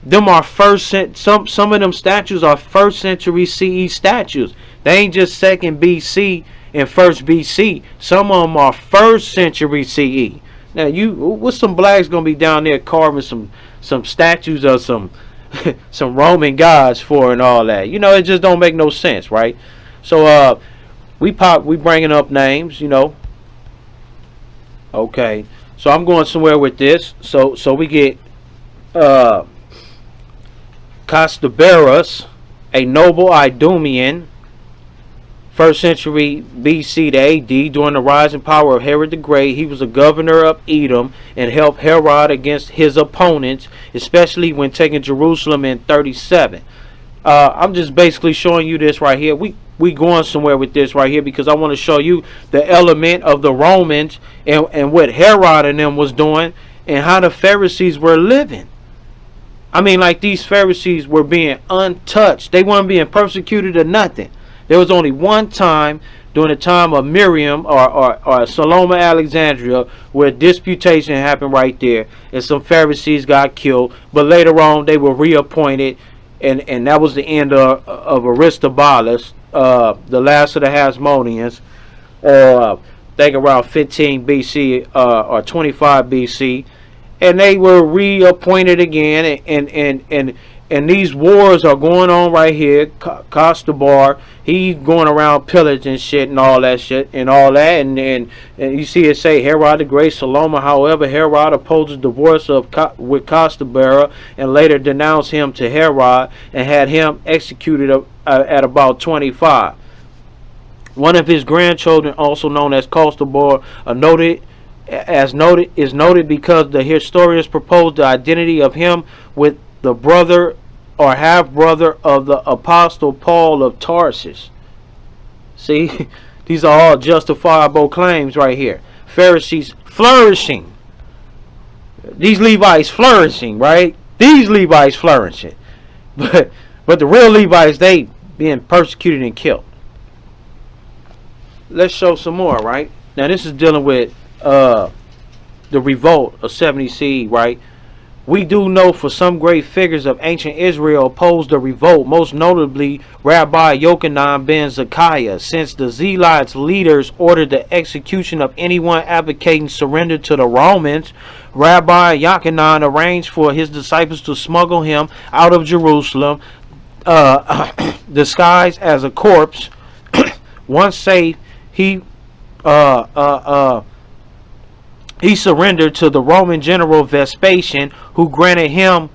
them are some of them statues are first century CE statues. They ain't just second BC and first BC. Some of them are first century CE. Now, what's some blacks gonna be down there carving some statues of some some Roman gods for and all that? You know, it just don't make no sense, right? So we bringing up names, you know. Okay, so I'm going somewhere with this. So we get Costobarus, a noble Idumean, 1st century BC to AD. During the rising power of Herod the Great, he was a governor of Edom and helped Herod against his opponents, especially when taking Jerusalem in 37. I'm just basically showing you this right here. We going somewhere with this right here, because I want to show you the element of the Romans and what Herod and them was doing, and how the Pharisees were living. I mean, like, these Pharisees were being untouched. They weren't being persecuted or nothing. There was only one time during the time of Miriam or Salome Alexandria where disputation happened right there, and some Pharisees got killed. But later on, they were reappointed, and that was the end of Aristobulus, the last of the Hasmoneans, I think around 15 BC or 25 BC. And they were reappointed again, and these wars are going on right here. Costobar, he's going around pillaging shit and all that shit and all that, and you see it say Herod the Great, Salome. However, Herod opposes divorce with Costobar and later denounced him to Herod and had him executed at about 25. One of his grandchildren, also known as Costobar, is noted because the historians proposed the identity of him with the brother or half-brother of the Apostle Paul of Tarsus. See, these are all justifiable claims right here. Pharisees flourishing. These Levites flourishing, right? These Levites flourishing. But the real Levites, they being persecuted and killed. Let's show some more, right? Now this is dealing with the revolt of 70 CE, right? We do know for some great figures of ancient Israel opposed the revolt, most notably Rabbi Yochanan ben Zakkiah. Since the Zealots leaders ordered the execution of anyone advocating surrender to the Romans, Rabbi Yochanan arranged for his disciples to smuggle him out of Jerusalem, disguised as a corpse. Once safe, he surrendered to the Roman general Vespasian, who granted him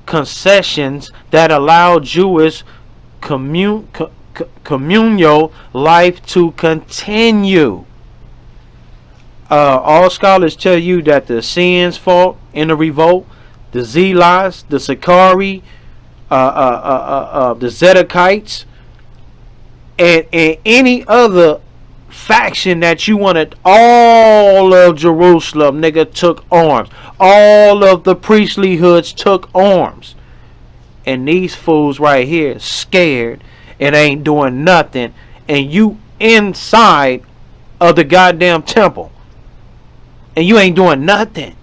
concessions that allowed Jewish communal life to continue. All scholars tell you that the Essenes fought in the revolt, the Zealots, the Sicarii, the Zedekites, and any other faction that you wanted. All of Jerusalem, nigga, took arms. All of the priestly hoods took arms. and these fools right here scared and ain't doing nothing, and you inside of the goddamn temple and you ain't doing nothing.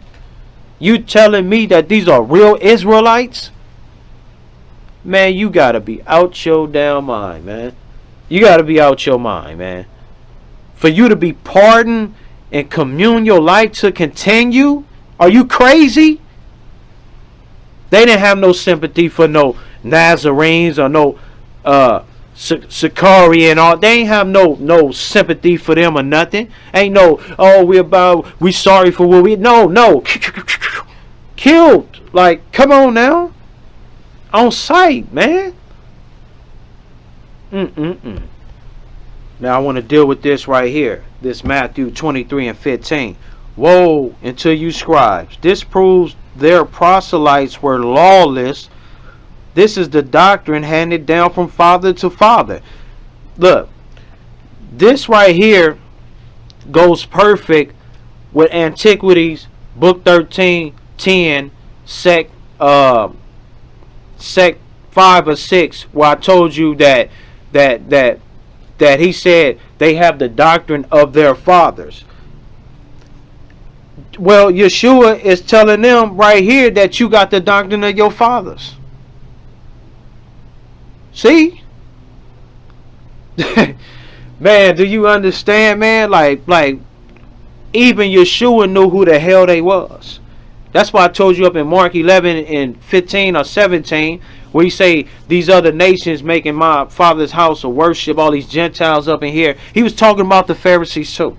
You telling me that these are real Israelites? Man, you gotta be out your damn mind, man. You gotta be out your mind, man. For you to be pardoned and commune your life to continue? Are you crazy? They didn't have no sympathy for no Nazarenes or no Sicarii and all. They ain't have no sympathy for them or nothing. Ain't no, oh, we sorry for what we, no. Killed. Like, come on now. On sight, man. Now I want to deal with this right here. This Matthew 23 and 15. Woe unto you scribes. This proves their proselytes were lawless. This is the doctrine handed down from father to father. Look, this right here goes perfect with Antiquities, book 13, 10, sec 5 or 6, where I told you that he said they have the doctrine of their fathers. Well, Yeshua is telling them right here that you got the doctrine of your fathers. See? Man, do you understand, man? Like even Yeshua knew who the hell they was. That's why I told you up in Mark 11 and 15 or 17, where he say these other nations making my father's house of worship, all these Gentiles up in here. He was talking about the Pharisees too.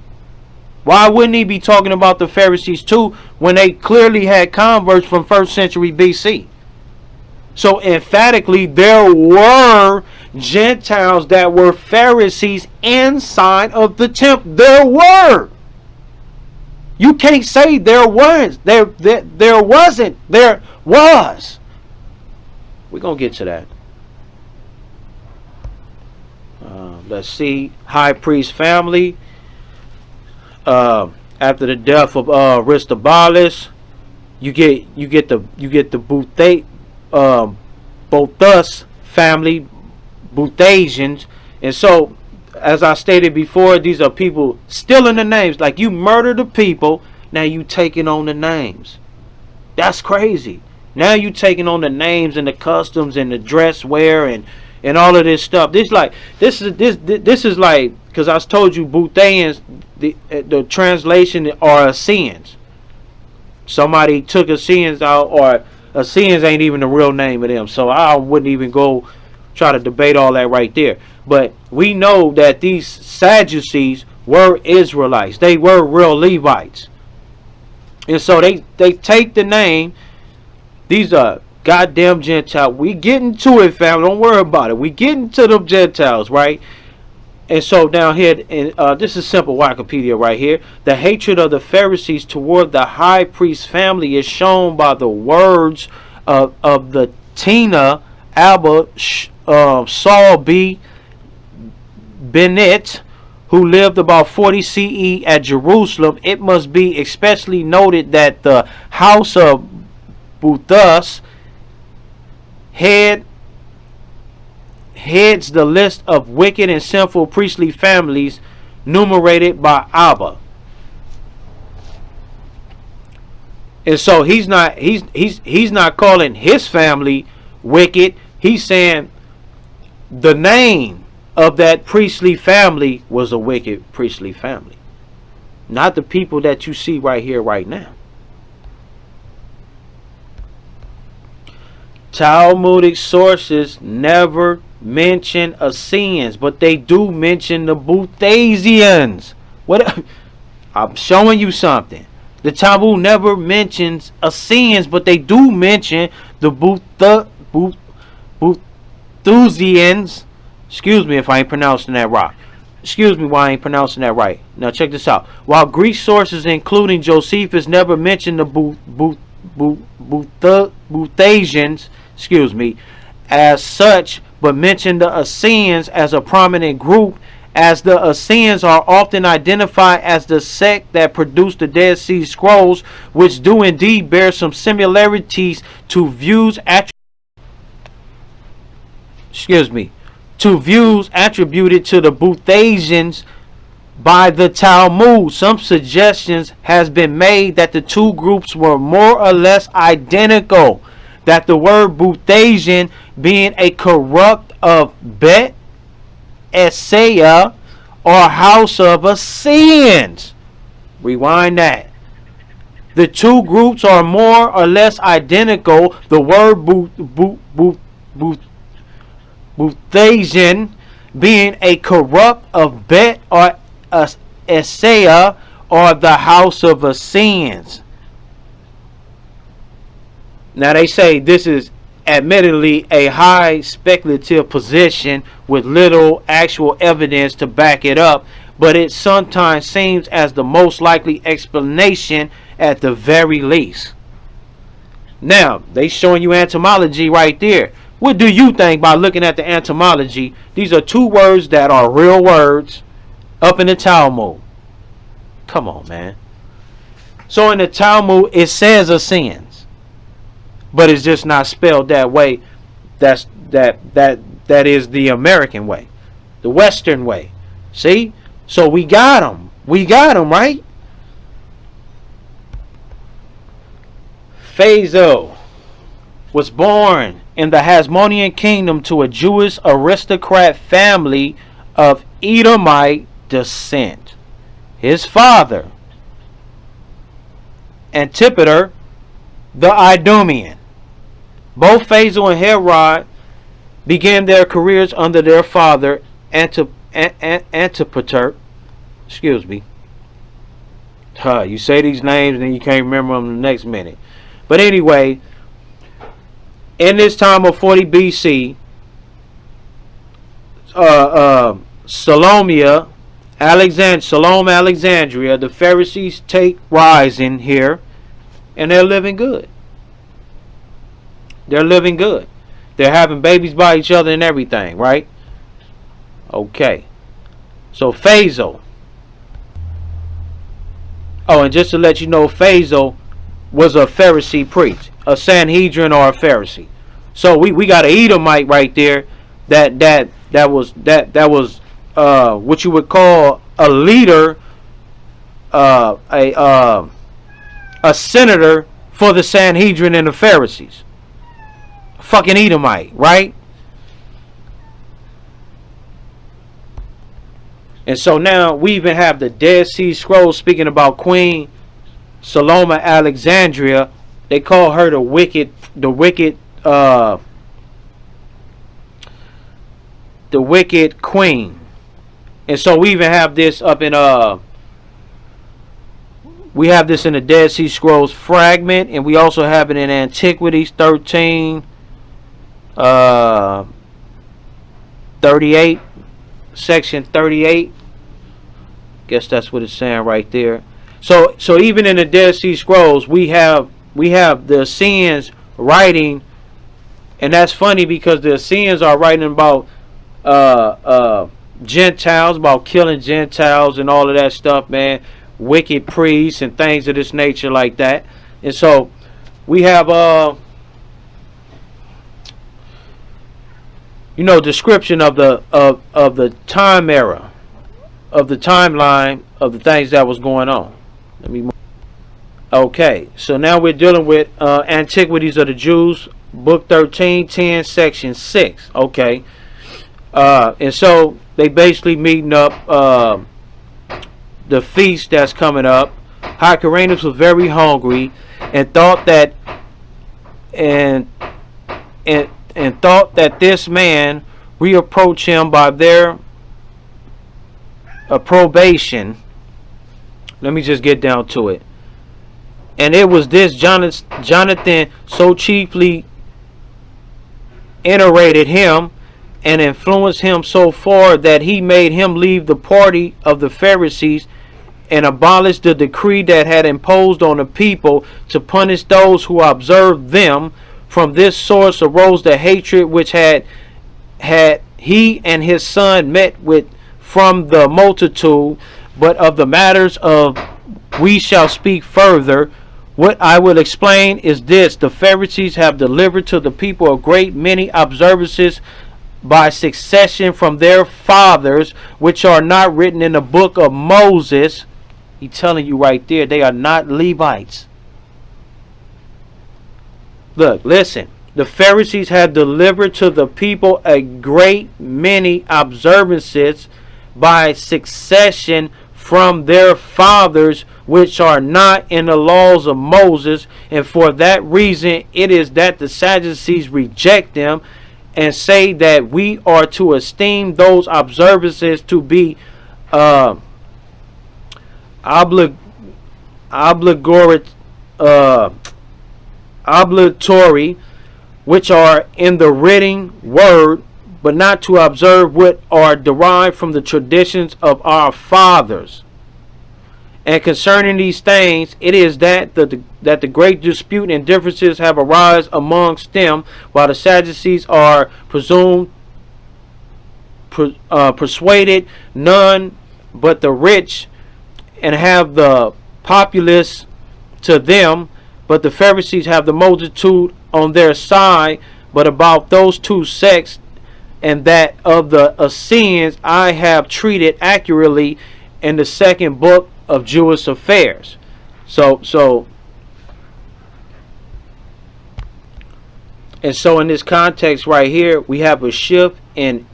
Why wouldn't he be talking about the Pharisees too when they clearly had converts from 1st century BC? So emphatically, there were Gentiles that were Pharisees inside of the temple. There were. You can't say there was. There wasn't. There was. We're going to get to that. Let's see. High priest family. After the death of Aristobulus, you get the Boethus family, Boethasians. And so, as I stated before, these are people stealing the names. Like, you murder the people, now you taking on the names. That's crazy. Now you taking on the names and the customs and the dress wear and all of this stuff. This is like, because I told you Boethans, the translation are Essenes. Somebody took Essenes out, or Essenes ain't even the real name of them. So I wouldn't even go try to debate all that right there. But we know that these Sadducees were Israelites. They were real Levites. And so they take the name. These are goddamn Gentiles. We getting to it, family. Don't worry about it. We getting to them Gentiles, right? And so down here, this is simple Wikipedia right here. The hatred of the Pharisees toward the high priest family is shown by the words of the Tina Abba Saul B. Bennett, who lived about 40 CE at Jerusalem. It must be especially noted that the house of Boethus heads the list of wicked and sinful priestly families numerated by Abba. And so he's not calling his family wicked. He's saying the name of that priestly family was a wicked priestly family, not the people that you see right here right now. Talmudic sources never mention Essenes, but they do mention the Boethasians. What? I'm showing you something. The Talmud never mentions Essenes, but they do mention the Boethasians. Excuse me if I ain't pronouncing that right. Excuse me why I ain't pronouncing that right. Now check this out. While Greek sources, including Josephus, never mention the Boethasians, excuse me, as such, but mention the Essenes as a prominent group, as the Essenes are often identified as the sect that produced the Dead Sea Scrolls, which do indeed bear some similarities to views excuse me, to views attributed to the Buthasians by the Talmud. Some suggestions has been made that the two groups were more or less identical, that the word Buthasian being a corrupt of Bet Esaya, or house of Essenes. Rewind that. The two groups are more or less identical. The word Buthasian being a corrupt of Bet or Esaya, or the house of Essenes. Now they say this is admittedly a high speculative position with little actual evidence to back it up, but it sometimes seems as the most likely explanation at the very least. Now they showing you etymology right there. What do you think by looking at the etymology? These are two words that are real words up in the Talmud. Come on, man. So in the Talmud it says Essenes, but it's just not spelled that way. That is the American way, the Western way. See? So we got them. We got them, right? Phaso was born in the Hasmonean kingdom to a Jewish aristocrat family of Edomite descent. His father, Antipater the Idumean. Both Phaso and Herod began their careers under their father, Antipater. Excuse me. You say these names and then you can't remember them the next minute. But anyway, in this time of 40 BC, Salome, Alexandria, the Pharisees take rise in here, and they're living good. They're living good. They're having babies by each other and everything, right? Okay. So Phaso. Oh, and just to let you know, Phaso was a Pharisee priest, a Sanhedrin or a Pharisee. So we got an Edomite right there that was what you would call a leader, a senator for the Sanhedrin and the Pharisees. Fucking Edomite, right? And so now we even have the Dead Sea Scrolls speaking about Queen Salome Alexandria. They call her the wicked queen. And so we even have this up in we have this in the Dead Sea Scrolls fragment, and we also have it in Antiquities 13 38, section 38. Guess that's what it's saying right there. So even in the Dead Sea Scrolls we have the Essenes writing, and that's funny because the Essenes are writing about Gentiles, about killing Gentiles and all of that stuff, man, wicked priests and things of this nature like that. And so we have description of the time era, of the timeline of the things that was going on. Okay, so now we're dealing with Antiquities of the Jews, book 13:10, section 6. Okay, and so they basically meeting up the feast that's coming up. Hyrcanus was very hungry and thought that thought that this man reapproach him by their approbation. Let me just get down to it. And it was this Jonathan so chiefly enervated him and influenced him so far that he made him leave the party of the Pharisees and abolish the decree that had imposed on the people to punish those who observed them. From this source arose the hatred which had he and his son met with from the multitude. But of the matters of we shall speak further. What I will explain is this: the Pharisees have delivered to the people a great many observances by succession from their fathers, which are not written in the book of Moses. He's telling you right there, they are not Levites. Look, listen. The Pharisees had delivered to the people a great many observances by succession from their fathers, which are not in the laws of Moses, and for that reason it is that the Sadducees reject them and say that we are to esteem those observances to be obligatory, which are in the written word, but not to observe what are derived from the traditions of our fathers. And concerning these things, it is that the great dispute and differences have arisen amongst them, while the Sadducees are persuaded none but the rich, and have the populace to them, but the Pharisees have the multitude on their side. But about those two sects and that of the Essenes I have treated accurately in the second book of Jewish affairs. So in this context right here, we have a shift in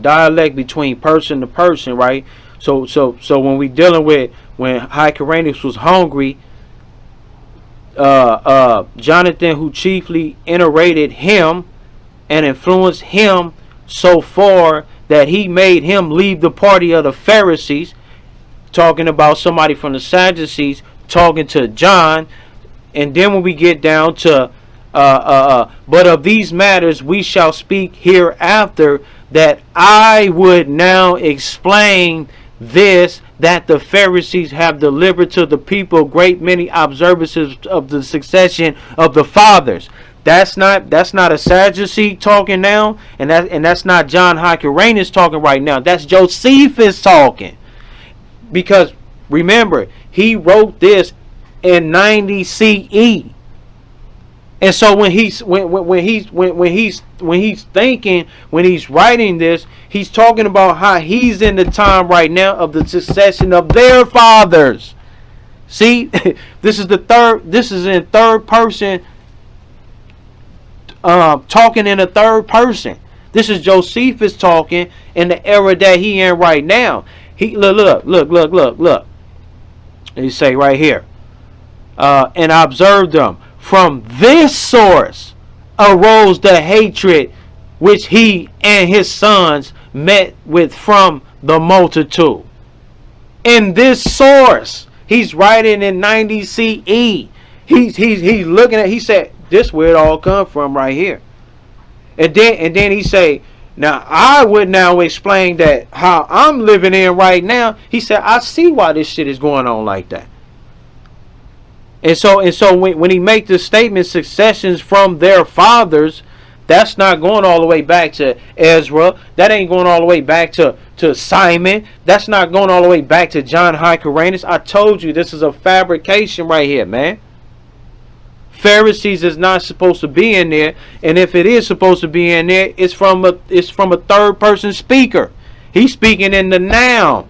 dialect between person to person, right? So when we dealing with when Hyrcanus was hungry, Jonathan, who chiefly iterated him and influenced him so far that he made him leave the party of the Pharisees, talking about somebody from the Sadducees talking to John. And then when we get down to but of these matters we shall speak hereafter, that I would now explain this, that the Pharisees have delivered to the people great many observances of the succession of the fathers. That's not a Sadducee talking now, and that's not John Hyrcanus talking right now. That's Josephus talking. Because remember, he wrote this in 90 CE. And so when he's writing this, he's talking about how he's in the time right now of the succession of their fathers. See, this is in third person, talking in a third person. This is Josephus talking in the era that he in right now. He look. He say right here, and I observed them. From this source arose the hatred which he and his sons met with from the multitude. In this source, he's writing in 90 CE. He's looking at. He said, "This where it all come from right here." And then he say, "Now I would now explain that how I'm living in right now." He said, "I see why this shit is going on like that." And so when he make the statement successions from their fathers, that's not going all the way back to Ezra. That ain't going all the way back to Simon. That's not going all the way back to John Hyrcanus. I told you this is a fabrication right here, man. Pharisees is not supposed to be in there, and if it is supposed to be in there, it's from a third person speaker. He's speaking in the now.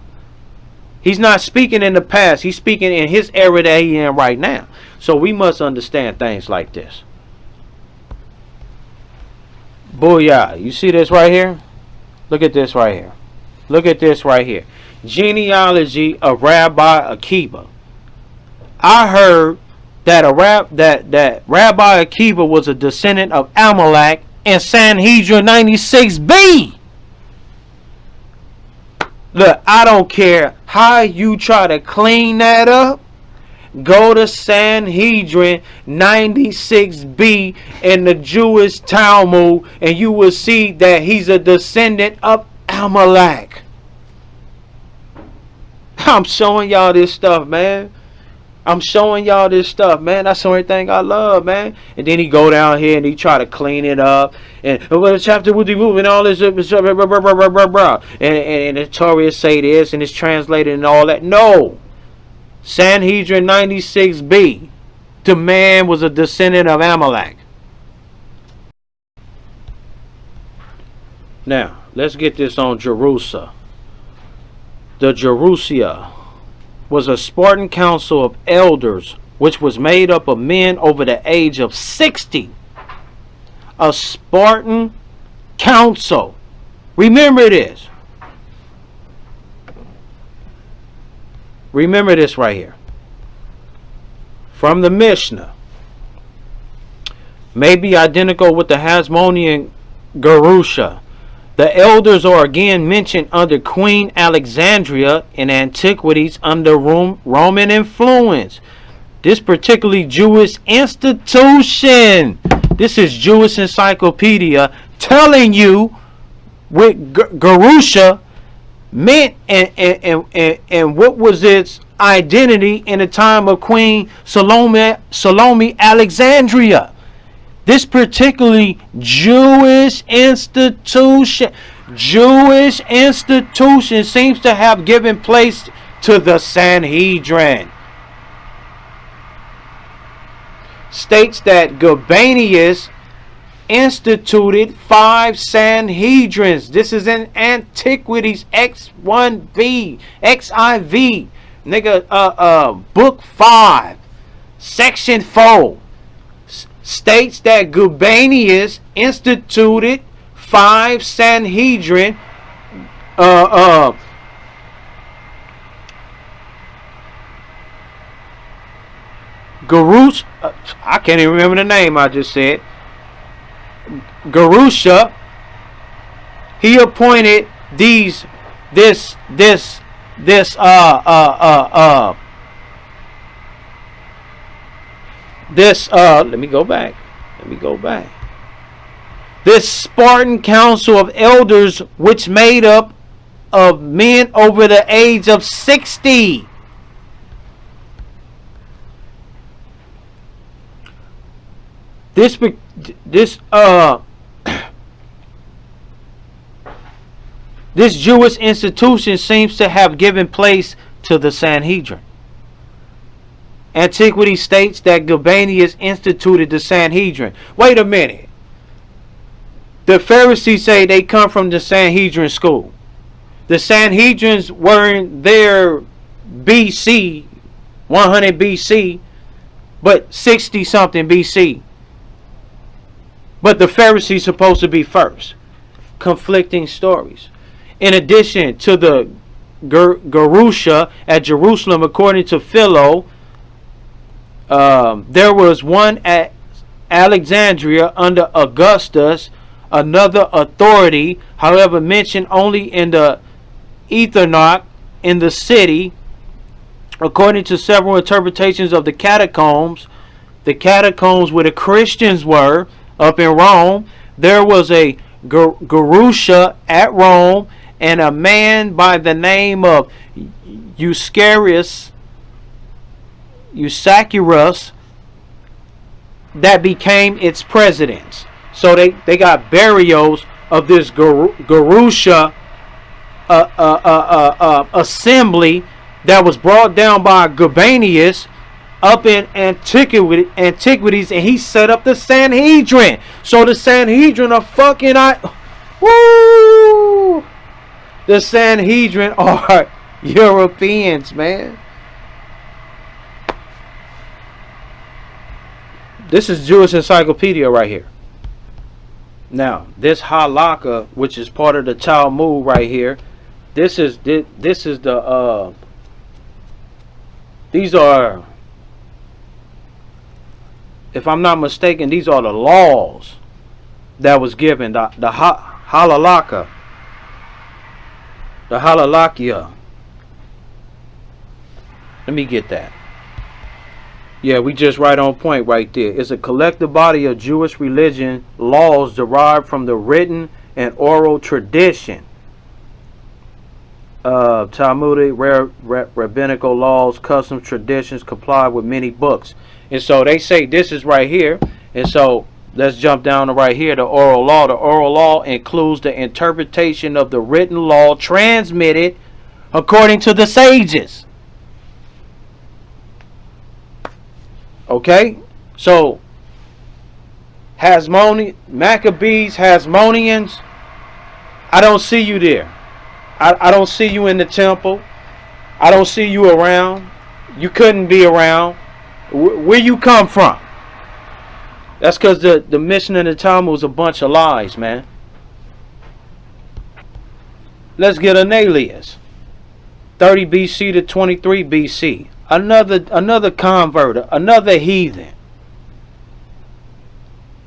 He's not speaking in the past. He's speaking in his era that he's in right now. So we must understand things like this. Booyah. You see this right here? Look at this right here. Look at this right here. Genealogy of Rabbi Akiva. I heard that that Rabbi Akiva was a descendant of Amalek in Sanhedrin 96b. Look, I don't care how you try to clean that up. Go to Sanhedrin 96b in the Jewish Talmud, and you will see that he's a descendant of Amalek. I'm showing y'all this stuff, man. I'm showing y'all this stuff, man. That's the only thing I love, man. And then he go down here and he try to clean it up. And well, the chapter would be moving all this, and the Torah say this, and it's translated and all that. No. Sanhedrin 96b. The man was a descendant of Amalek. Now, let's get this on Jerusalem. The Jerusia was a Spartan council of elders, which was made up of men over the age of 60. A Spartan council. Remember this. Remember this right here. From the Mishnah. May be identical with the hasmonean Gerusha. The elders are again mentioned under Queen Alexandria in antiquities under Roman influence. This particularly Jewish institution. This is Jewish Encyclopedia telling you what Gerusha meant and what was its identity in the time of Queen Salome Alexandria. This particularly Jewish institution seems to have given place to the Sanhedrin. States that Gabanius instituted 5 Sanhedrins. This is in Antiquities X1V, XIV, nigga, book 5, section 4. States that Gabanius instituted 5 Sanhedrin. Garus, I can't even remember the name I just said. Gerusha. He appointed this let me go back. This Spartan council of elders, which made up of men over the age of 60. This Jewish institution seems to have given place to the Sanhedrin. Antiquity states that Gabanius instituted the Sanhedrin. Wait a minute. The Pharisees say they come from the Sanhedrin school. The Sanhedrins weren't there BC, 100 BC, but 60 something BC. But the Pharisees supposed to be first. Conflicting stories. In addition to the Gerusha at Jerusalem, according to Philo, there was one at Alexandria under Augustus, another authority, however, mentioned only in the Ethernoch in the city. According to several interpretations of the catacombs where the Christians were up in Rome, there was a Gerusha at Rome, and a man by the name of Eusacrius that became its president. So they got burials of this Gerusha assembly that was brought down by Gabanius up in antiquities, and he set up the Sanhedrin. So the Sanhedrin are fucking woo! The Sanhedrin are Europeans, man. This is Jewish Encyclopedia right here. Now, this halakha, which is part of the Talmud right here, this is the these are, if I'm not mistaken, these are the laws that was given, the halakha, the halalakia. Let me get that. Yeah, we just right on point right there. It's a collective body of Jewish religion laws derived from the written and oral tradition. Talmudic, rabbinical laws, customs, traditions comply with many books. And so they say this is right here. And so let's jump down to right here, the oral law. The oral law includes the interpretation of the written law transmitted according to the sages. Okay, so Maccabees, Hasmoneans, I don't see you there. I don't see you in the temple. I don't see you around. You couldn't be around. Where you come from? That's because the mission of the Talmud was a bunch of lies, man. Let's get an alias. 30 BC to 23 BC. Another convert, another heathen.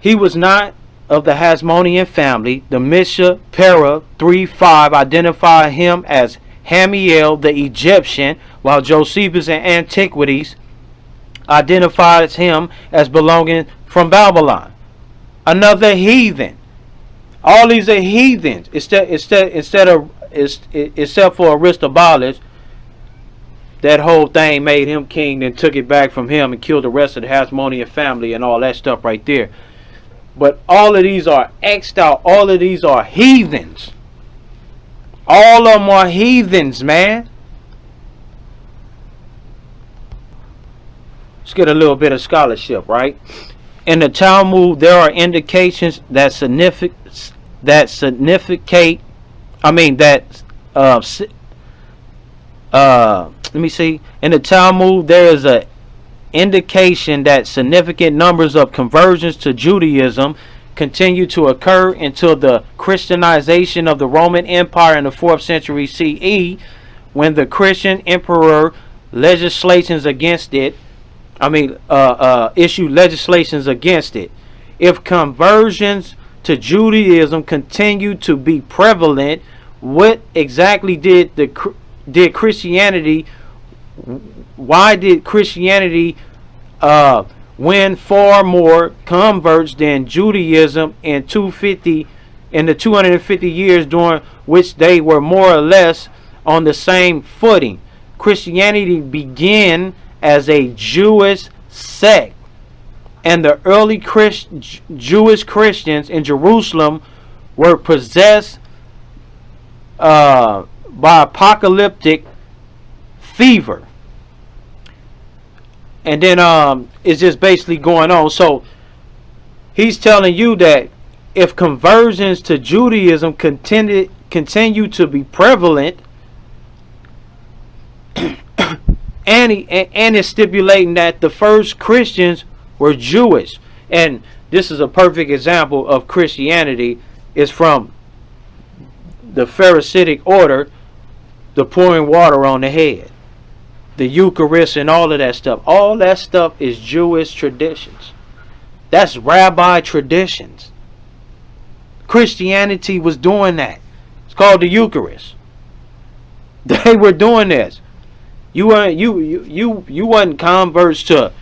He was not of the hasmonean family. The Mishnah Para 3:5 identify him as Hamiel the Egyptian, while Josephus in Antiquities identifies him as belonging from Babylon. Another heathen. All these are heathens. Except for Aristobulus, that whole thing made him king, then took it back from him and killed the rest of the Hasmonean family and all that stuff right there. But all of these are X'd out. All of these are heathens. All of them are heathens, man. Let's get a little bit of scholarship, right? In the Talmud, there are indications that let me see. In the Talmud, there is a indication that significant numbers of conversions to Judaism continue to occur until the Christianization of the Roman Empire in the 4th century CE, when the Christian emperor legislations against it. Issued legislations against it. If conversions to Judaism continue to be prevalent, what exactly did Christianity? Why did Christianity win far more converts than Judaism in the 250 years during which they were more or less on the same footing? Christianity began as a Jewish sect, and the early Jewish Christians in Jerusalem were possessed by apocalyptic fever. And then it's just basically going on. So he's telling you that if conversions to Judaism continue to be prevalent, and it's stipulating that the first Christians were Jewish. And this is a perfect example of Christianity. Is from the Pharisaic order, the pouring water on the head, the Eucharist, and all of that stuff. All that stuff is Jewish traditions. That's rabbi traditions. Christianity was doing that. It's called the Eucharist. They were doing this. You wasn't converts to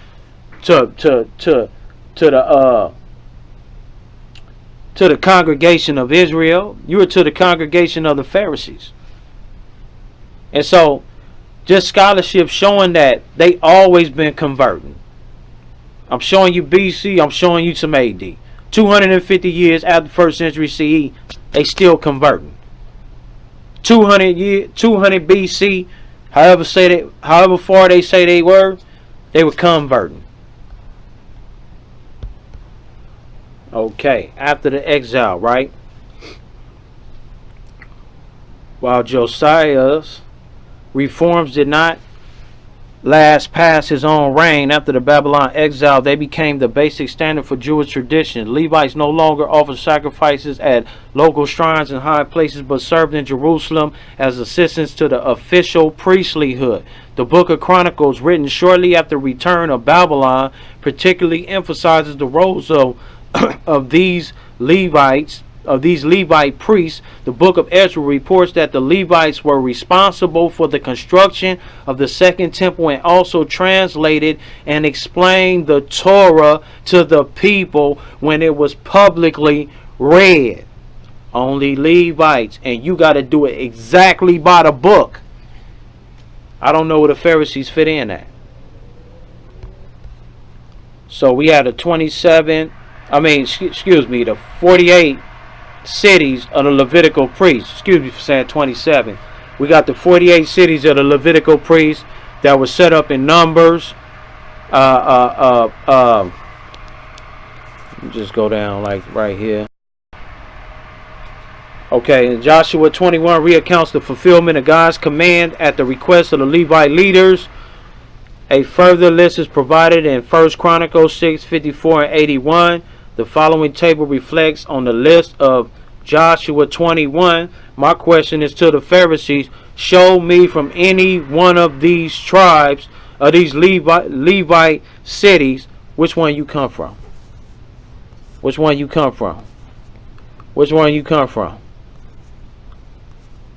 the congregation of Israel. You were to the congregation of the Pharisees. And so, just scholarship showing that they always been converting. I'm showing you BC. I'm showing you some AD. 250 years after the 1st century CE, they still converting. 200 BC. However far they say they were converting. Okay, after the exile, right? While Josiah's reforms did not last past his own reign, after the Babylon exile, they became the basic standard for Jewish tradition. Levites no longer offered sacrifices at local shrines and high places, but served in Jerusalem as assistants to the official priesthood. The book of Chronicles, written shortly after the return of Babylon, particularly emphasizes the roles of these Levite priests. The book of Ezra reports that the Levites were responsible for the construction of the second temple and also translated and explained the Torah to the people when it was publicly read. Only Levites, and you got to do it exactly by the book. I don't know where the Pharisees fit in at. So we had the 48 cities of the Levitical priests. Excuse me for saying 27. We got the 48 cities of the Levitical priests that were set up in Numbers. Just go down like right here. Okay, and Joshua 21 recounts the fulfillment of God's command at the request of the Levite leaders. A further list is provided in 1 Chronicles 6, 54 and 81. The following table reflects on the list of Joshua 21. My question is to the Pharisees. Show me from any one of these tribes, of these Levite cities, which one you come from. Which one you come from? Which one you come from?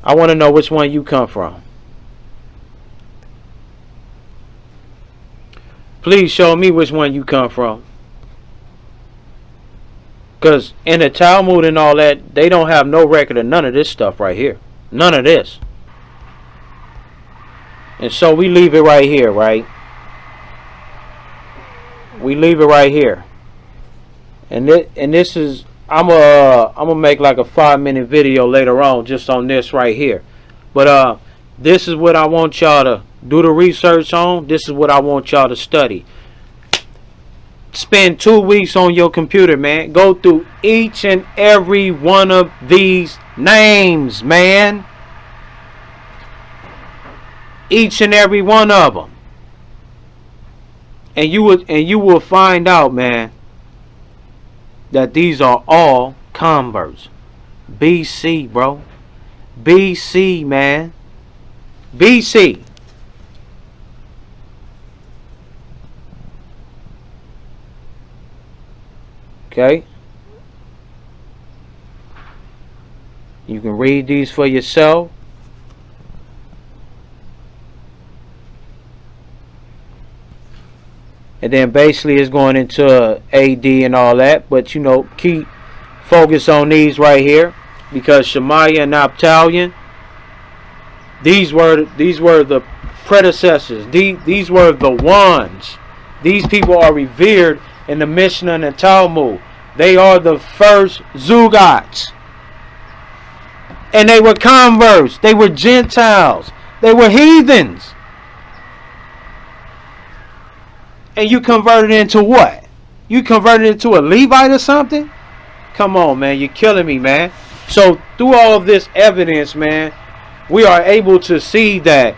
I want to know which one you come from. Please show me which one you come from. Because in the Talmud and all that, they don't have no record of none of this stuff right here. None of this. And so we leave it right here, right? We leave it right here. And this is, I'm gonna make like a 5-minute video later on just on this right here. But this is what I want y'all to do the research on. This is what I want y'all to study. Spend 2 weeks on your computer, man. Go through each and every one of these names, man. Each and every one of them. And you will find out, man, that these are all converts. BC, bro. BC, man. BC. Okay. You can read these for yourself. And then basically it's going into AD and all that. But you know, keep focus on these right here. Because Shemaiah and Naphtalian, these were the predecessors. These were the ones. These people are revered in the Mishnah and the Talmud. They are the first Zugats. And they were converts. They were Gentiles. They were heathens. And you converted into what? You converted into a Levite or something? Come on, man. You're killing me, man. So through all of this evidence, man, we are able to see that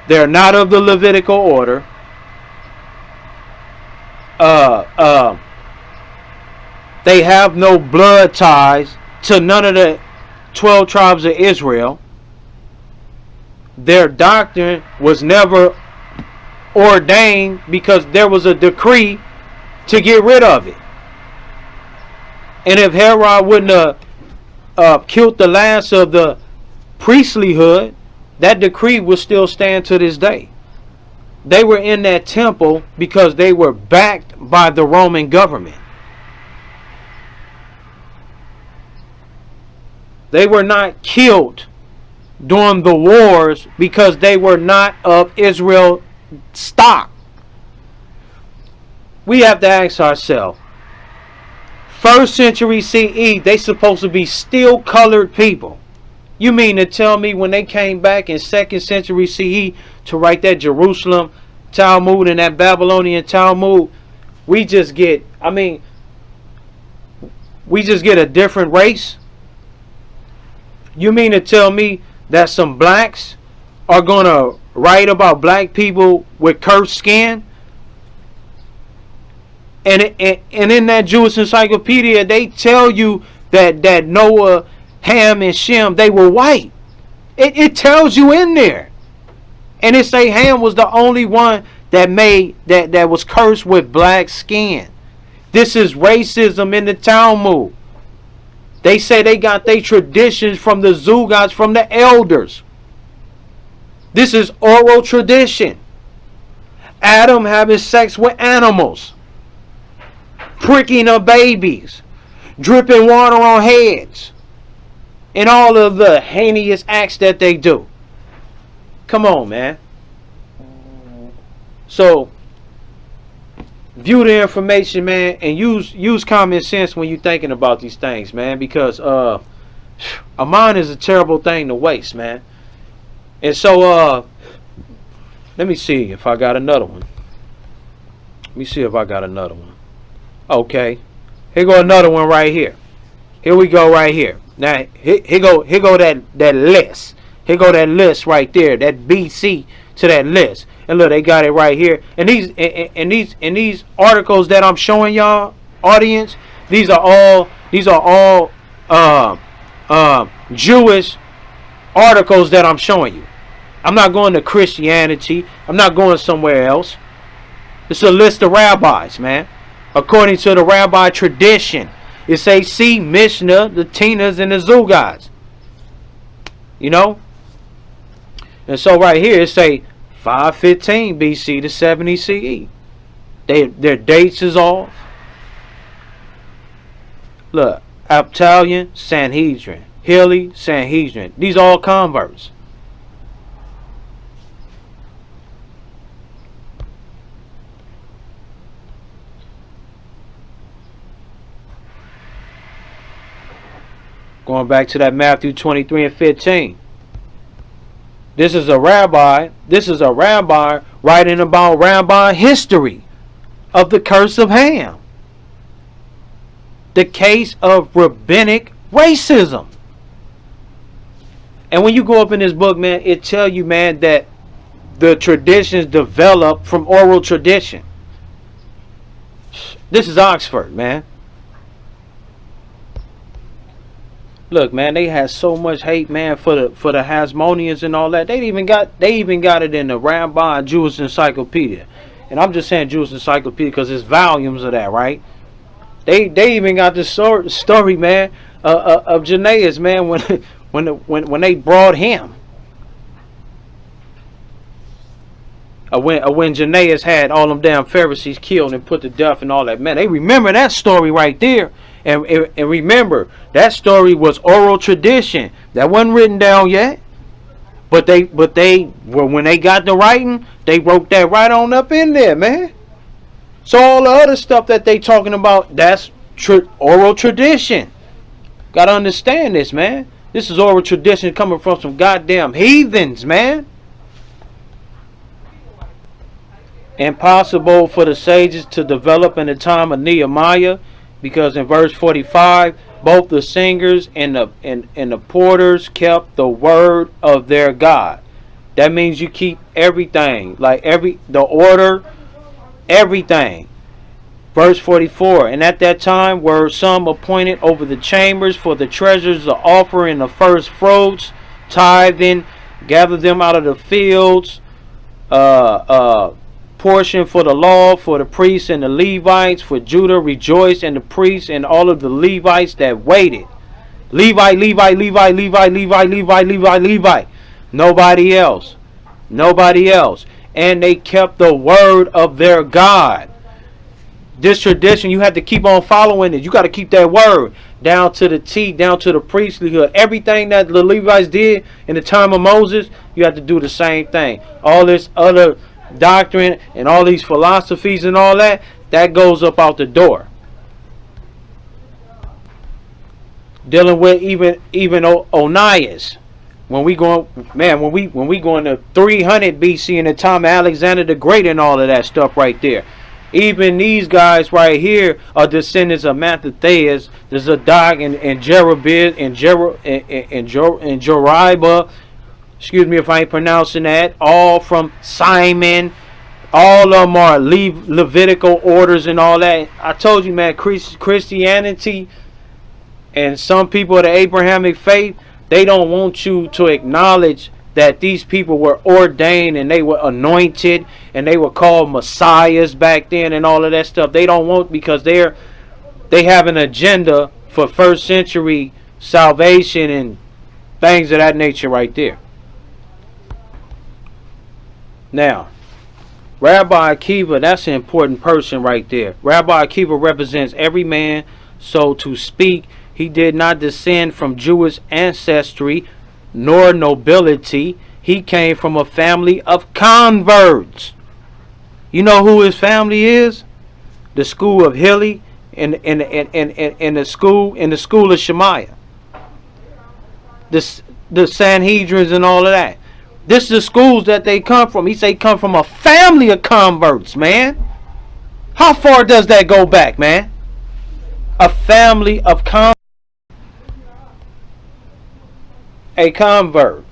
they're not of the Levitical order. They have no blood ties to none of the 12 tribes of Israel. Their doctrine was never ordained because there was a decree to get rid of it. And if Herod wouldn't have killed the last of the priestlyhood, that decree would still stand to this day. They were in that temple because they were backed by the Roman government. They were not killed during the wars because they were not of Israel stock. We have to ask ourselves, 1st century CE, they supposed to be still colored people. You mean to tell me when they came back in 2nd century CE to write that Jerusalem Talmud and that Babylonian Talmud, we just get, we just get a different race? You mean to tell me that some blacks are going to write about black people with cursed skin? And in that Jewish encyclopedia, they tell you that Noah, Ham, and Shem, they were white. It tells you in there. And it say Ham was the only one that was cursed with black skin. This is racism in the Talmud. They say they got their traditions from the Zugats, from the elders. This is oral tradition. Adam having sex with animals, pricking of babies, dripping water on heads, and all of the heinous acts that they do. Come on, man. So view the information, man, and use common sense when you're thinking about these things, man, because a mind is a terrible thing to waste, man. And so let me see if I got another one. Let me see if I got another one. Okay, here go another one right here. Here we go right here. Now here go that list. Here go that list right there. That BC to that list. And look, they got it right here. And these articles that I'm showing y'all, audience, these are all Jewish articles that I'm showing you. I'm not going to Christianity. I'm not going somewhere else. It's a list of rabbis, man. According to the rabbi tradition, it says see Mishnah, the Tinas, and the Zugas. You know? And so right here it say 515 BC to 70 CE. Their dates is off. Look, Abtalion, Sanhedrin. Hilly, Sanhedrin. These all converts. Going back to that Matthew 23 and 15. This is a rabbi. This is a rabbi writing about rabbi history of the curse of Ham. The case of rabbinic racism. And when you go up in this book, man, it tell you, man, that the traditions develop from oral tradition. This is Oxford, man. Look, man, they had so much hate, man, for the hasmoneans and all that. They even got it in the Rabbi Jewish Encyclopedia. And I'm just saying Jewish Encyclopedia because there's volumes of that, right? They even got the story, man, of Janaeus, man, when they brought him. When Janaeus had all them damn Pharisees killed and put to death and all that, man, they remember that story right there. And remember, that story was oral tradition. That wasn't written down yet. But when they got the writing, they wrote that right on up in there, man. So all the other stuff that they talking about, that's oral tradition. Gotta understand this, man. This is oral tradition coming from some goddamn heathens, man. Impossible for the sages to develop in the time of Nehemiah. Because in verse 45, both the singers and the porters kept the word of their God. That means you keep everything, like the order, everything. Verse 44, and at that time were some appointed over the chambers for the treasures of offering the first fruits, tithing, gather them out of the fields, portion for the law, for the priests and the Levites, for Judah rejoiced, and the priests and all of the Levites that waited. Levi. Nobody else. And they kept the word of their God. This tradition, you have to keep on following it. You got to keep that word down to the T, down to the priesthood. Everything that the Levites did in the time of Moses, you have to do the same thing. All this other doctrine and all these philosophies and all that goes up out the door. Dealing with even Onias, when we going to 300 BC in the time of Alexander the Great and all of that stuff right there. Even these guys right here are descendants of Mattathias. There's a Zadok and Jeroboam and Jeriba. Excuse me if I ain't pronouncing that. All from Simon. All of them are Levitical orders and all that. I told you, man, Christianity and some people of the Abrahamic faith, they don't want you to acknowledge that these people were ordained and they were anointed and they were called messiahs back then and all of that stuff. They don't want, because they have an agenda for first century salvation and things of that nature right there. Now, Rabbi Akiva, that's an important person right there. Rabbi Akiva represents every man, so to speak. He did not descend from Jewish ancestry nor nobility. He came from a family of converts. You know who his family is? The school of Hilly and the school of Shemaiah. The Sanhedrins and all of that. This is the schools that they come from. He say come from a family of converts, man. How far does that go back, man? A family of converts. a convert.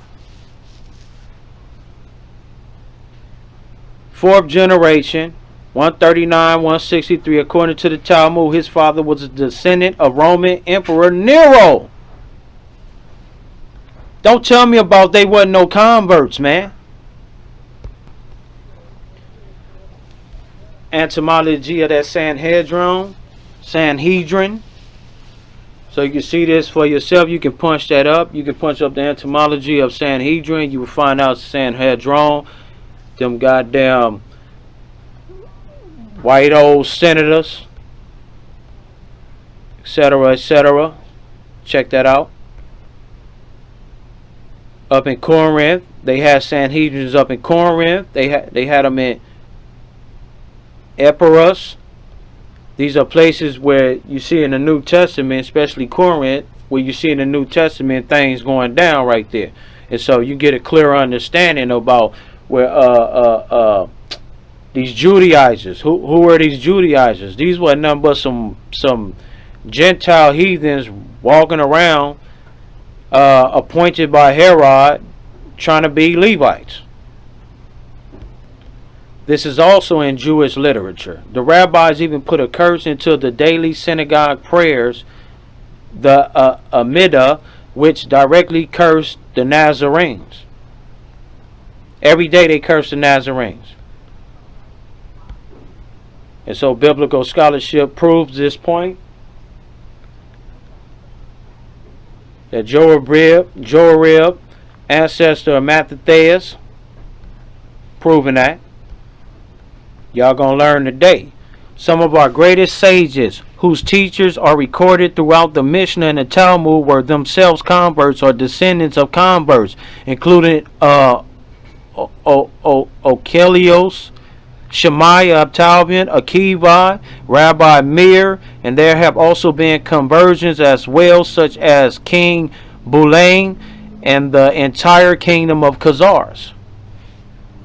Fourth generation, 139, 163. According to the Talmud, his father was a descendant of Roman Emperor Nero. Don't tell me about they wasn't no converts, man. Etymology of that Sanhedrin. So you can see this for yourself. You can punch that up. You can punch up the etymology of Sanhedrin. You will find out Sanhedrin. Them goddamn white old senators, etc., etc. Check that out. Up in Corinth, they had Sanhedrins up in Corinth. They had them in Epirus. These are places where you see in the New Testament, especially Corinth, where you see in the New Testament things going down right there. And so you get a clear understanding about where these Judaizers, who were these Judaizers? These were nothing but some Gentile heathens walking around, appointed by Herod, trying to be Levites. This is also in Jewish literature. The rabbis even put a curse into the daily synagogue prayers, the Amidah, which directly cursed the Nazarenes. Every day they curse the Nazarenes. And so biblical scholarship proves this point. That Joarib, ancestor of Mattathias, proving that. Y'all gonna learn today. Some of our greatest sages, whose teachers are recorded throughout the Mishnah and the Talmud, were themselves converts or descendants of converts, including Ochelios, Shemaiah of Talbian, Akiva, Rabbi Meir, and there have also been conversions as well, such as King Bulain and the entire kingdom of Khazars.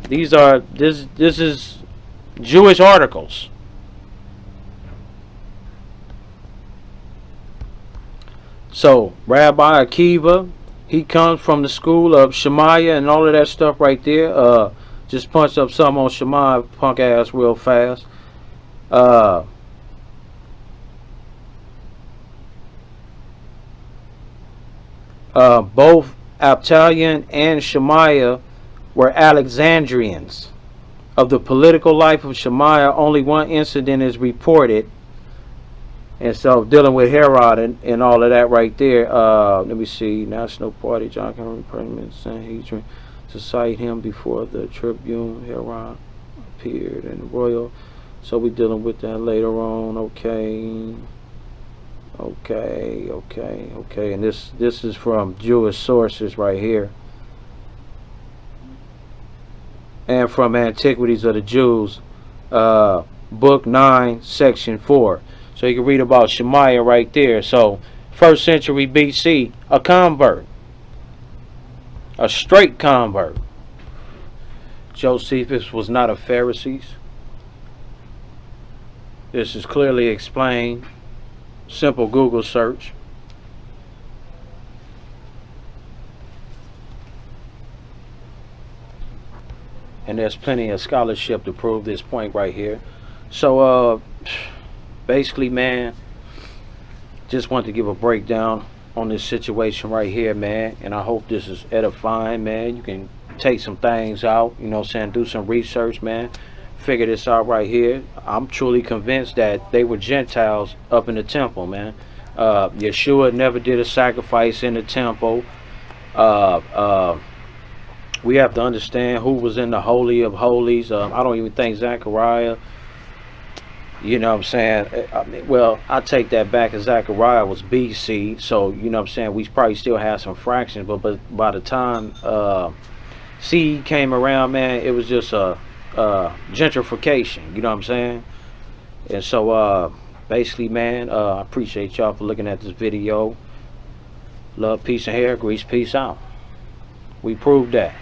These are this is Jewish articles. So Rabbi Akiva, he comes from the school of Shemaiah and all of that stuff right there. Just punch up some on Shemaiah, punk ass, real fast. Both Abtalion and Shemaiah were Alexandrians. Of the political life of Shemaiah, only one incident is reported. And so dealing with Herod and all of that right there. Let me see. National Party, John Cameron, Parliament, Sanhedrin, to cite him before the tribune. Herod appeared in the royal. So we're dealing with that later on. Okay. And this is from Jewish sources right here. And from Antiquities of the Jews, book 9, section 4. So you can read about Shemaiah right there. So 1st century BC, a convert, a straight convert. Josephus was not a Pharisees. This is clearly explained. Simple Google search. And there's plenty of scholarship to prove this point right here. So basically, man, just want to give a breakdown on this situation right here, man. And I hope this is edifying, man. You can take some things out, you know what I'm saying, do some research, man. Figure this out right here. I'm truly convinced that they were Gentiles up in the temple, man. Yeshua never did a sacrifice in the temple. We have to understand who was in the Holy of Holies. I don't even think Zechariah, you know what I'm saying? I mean, well, I take that back, as Zechariah was BC. So, you know what I'm saying, we probably still have some fractions. But by the time CE came around, man, it was just a gentrification. You know what I'm saying? And so, basically, man, I appreciate y'all for looking at this video. Love, peace, and hair grease. Peace out. We proved that.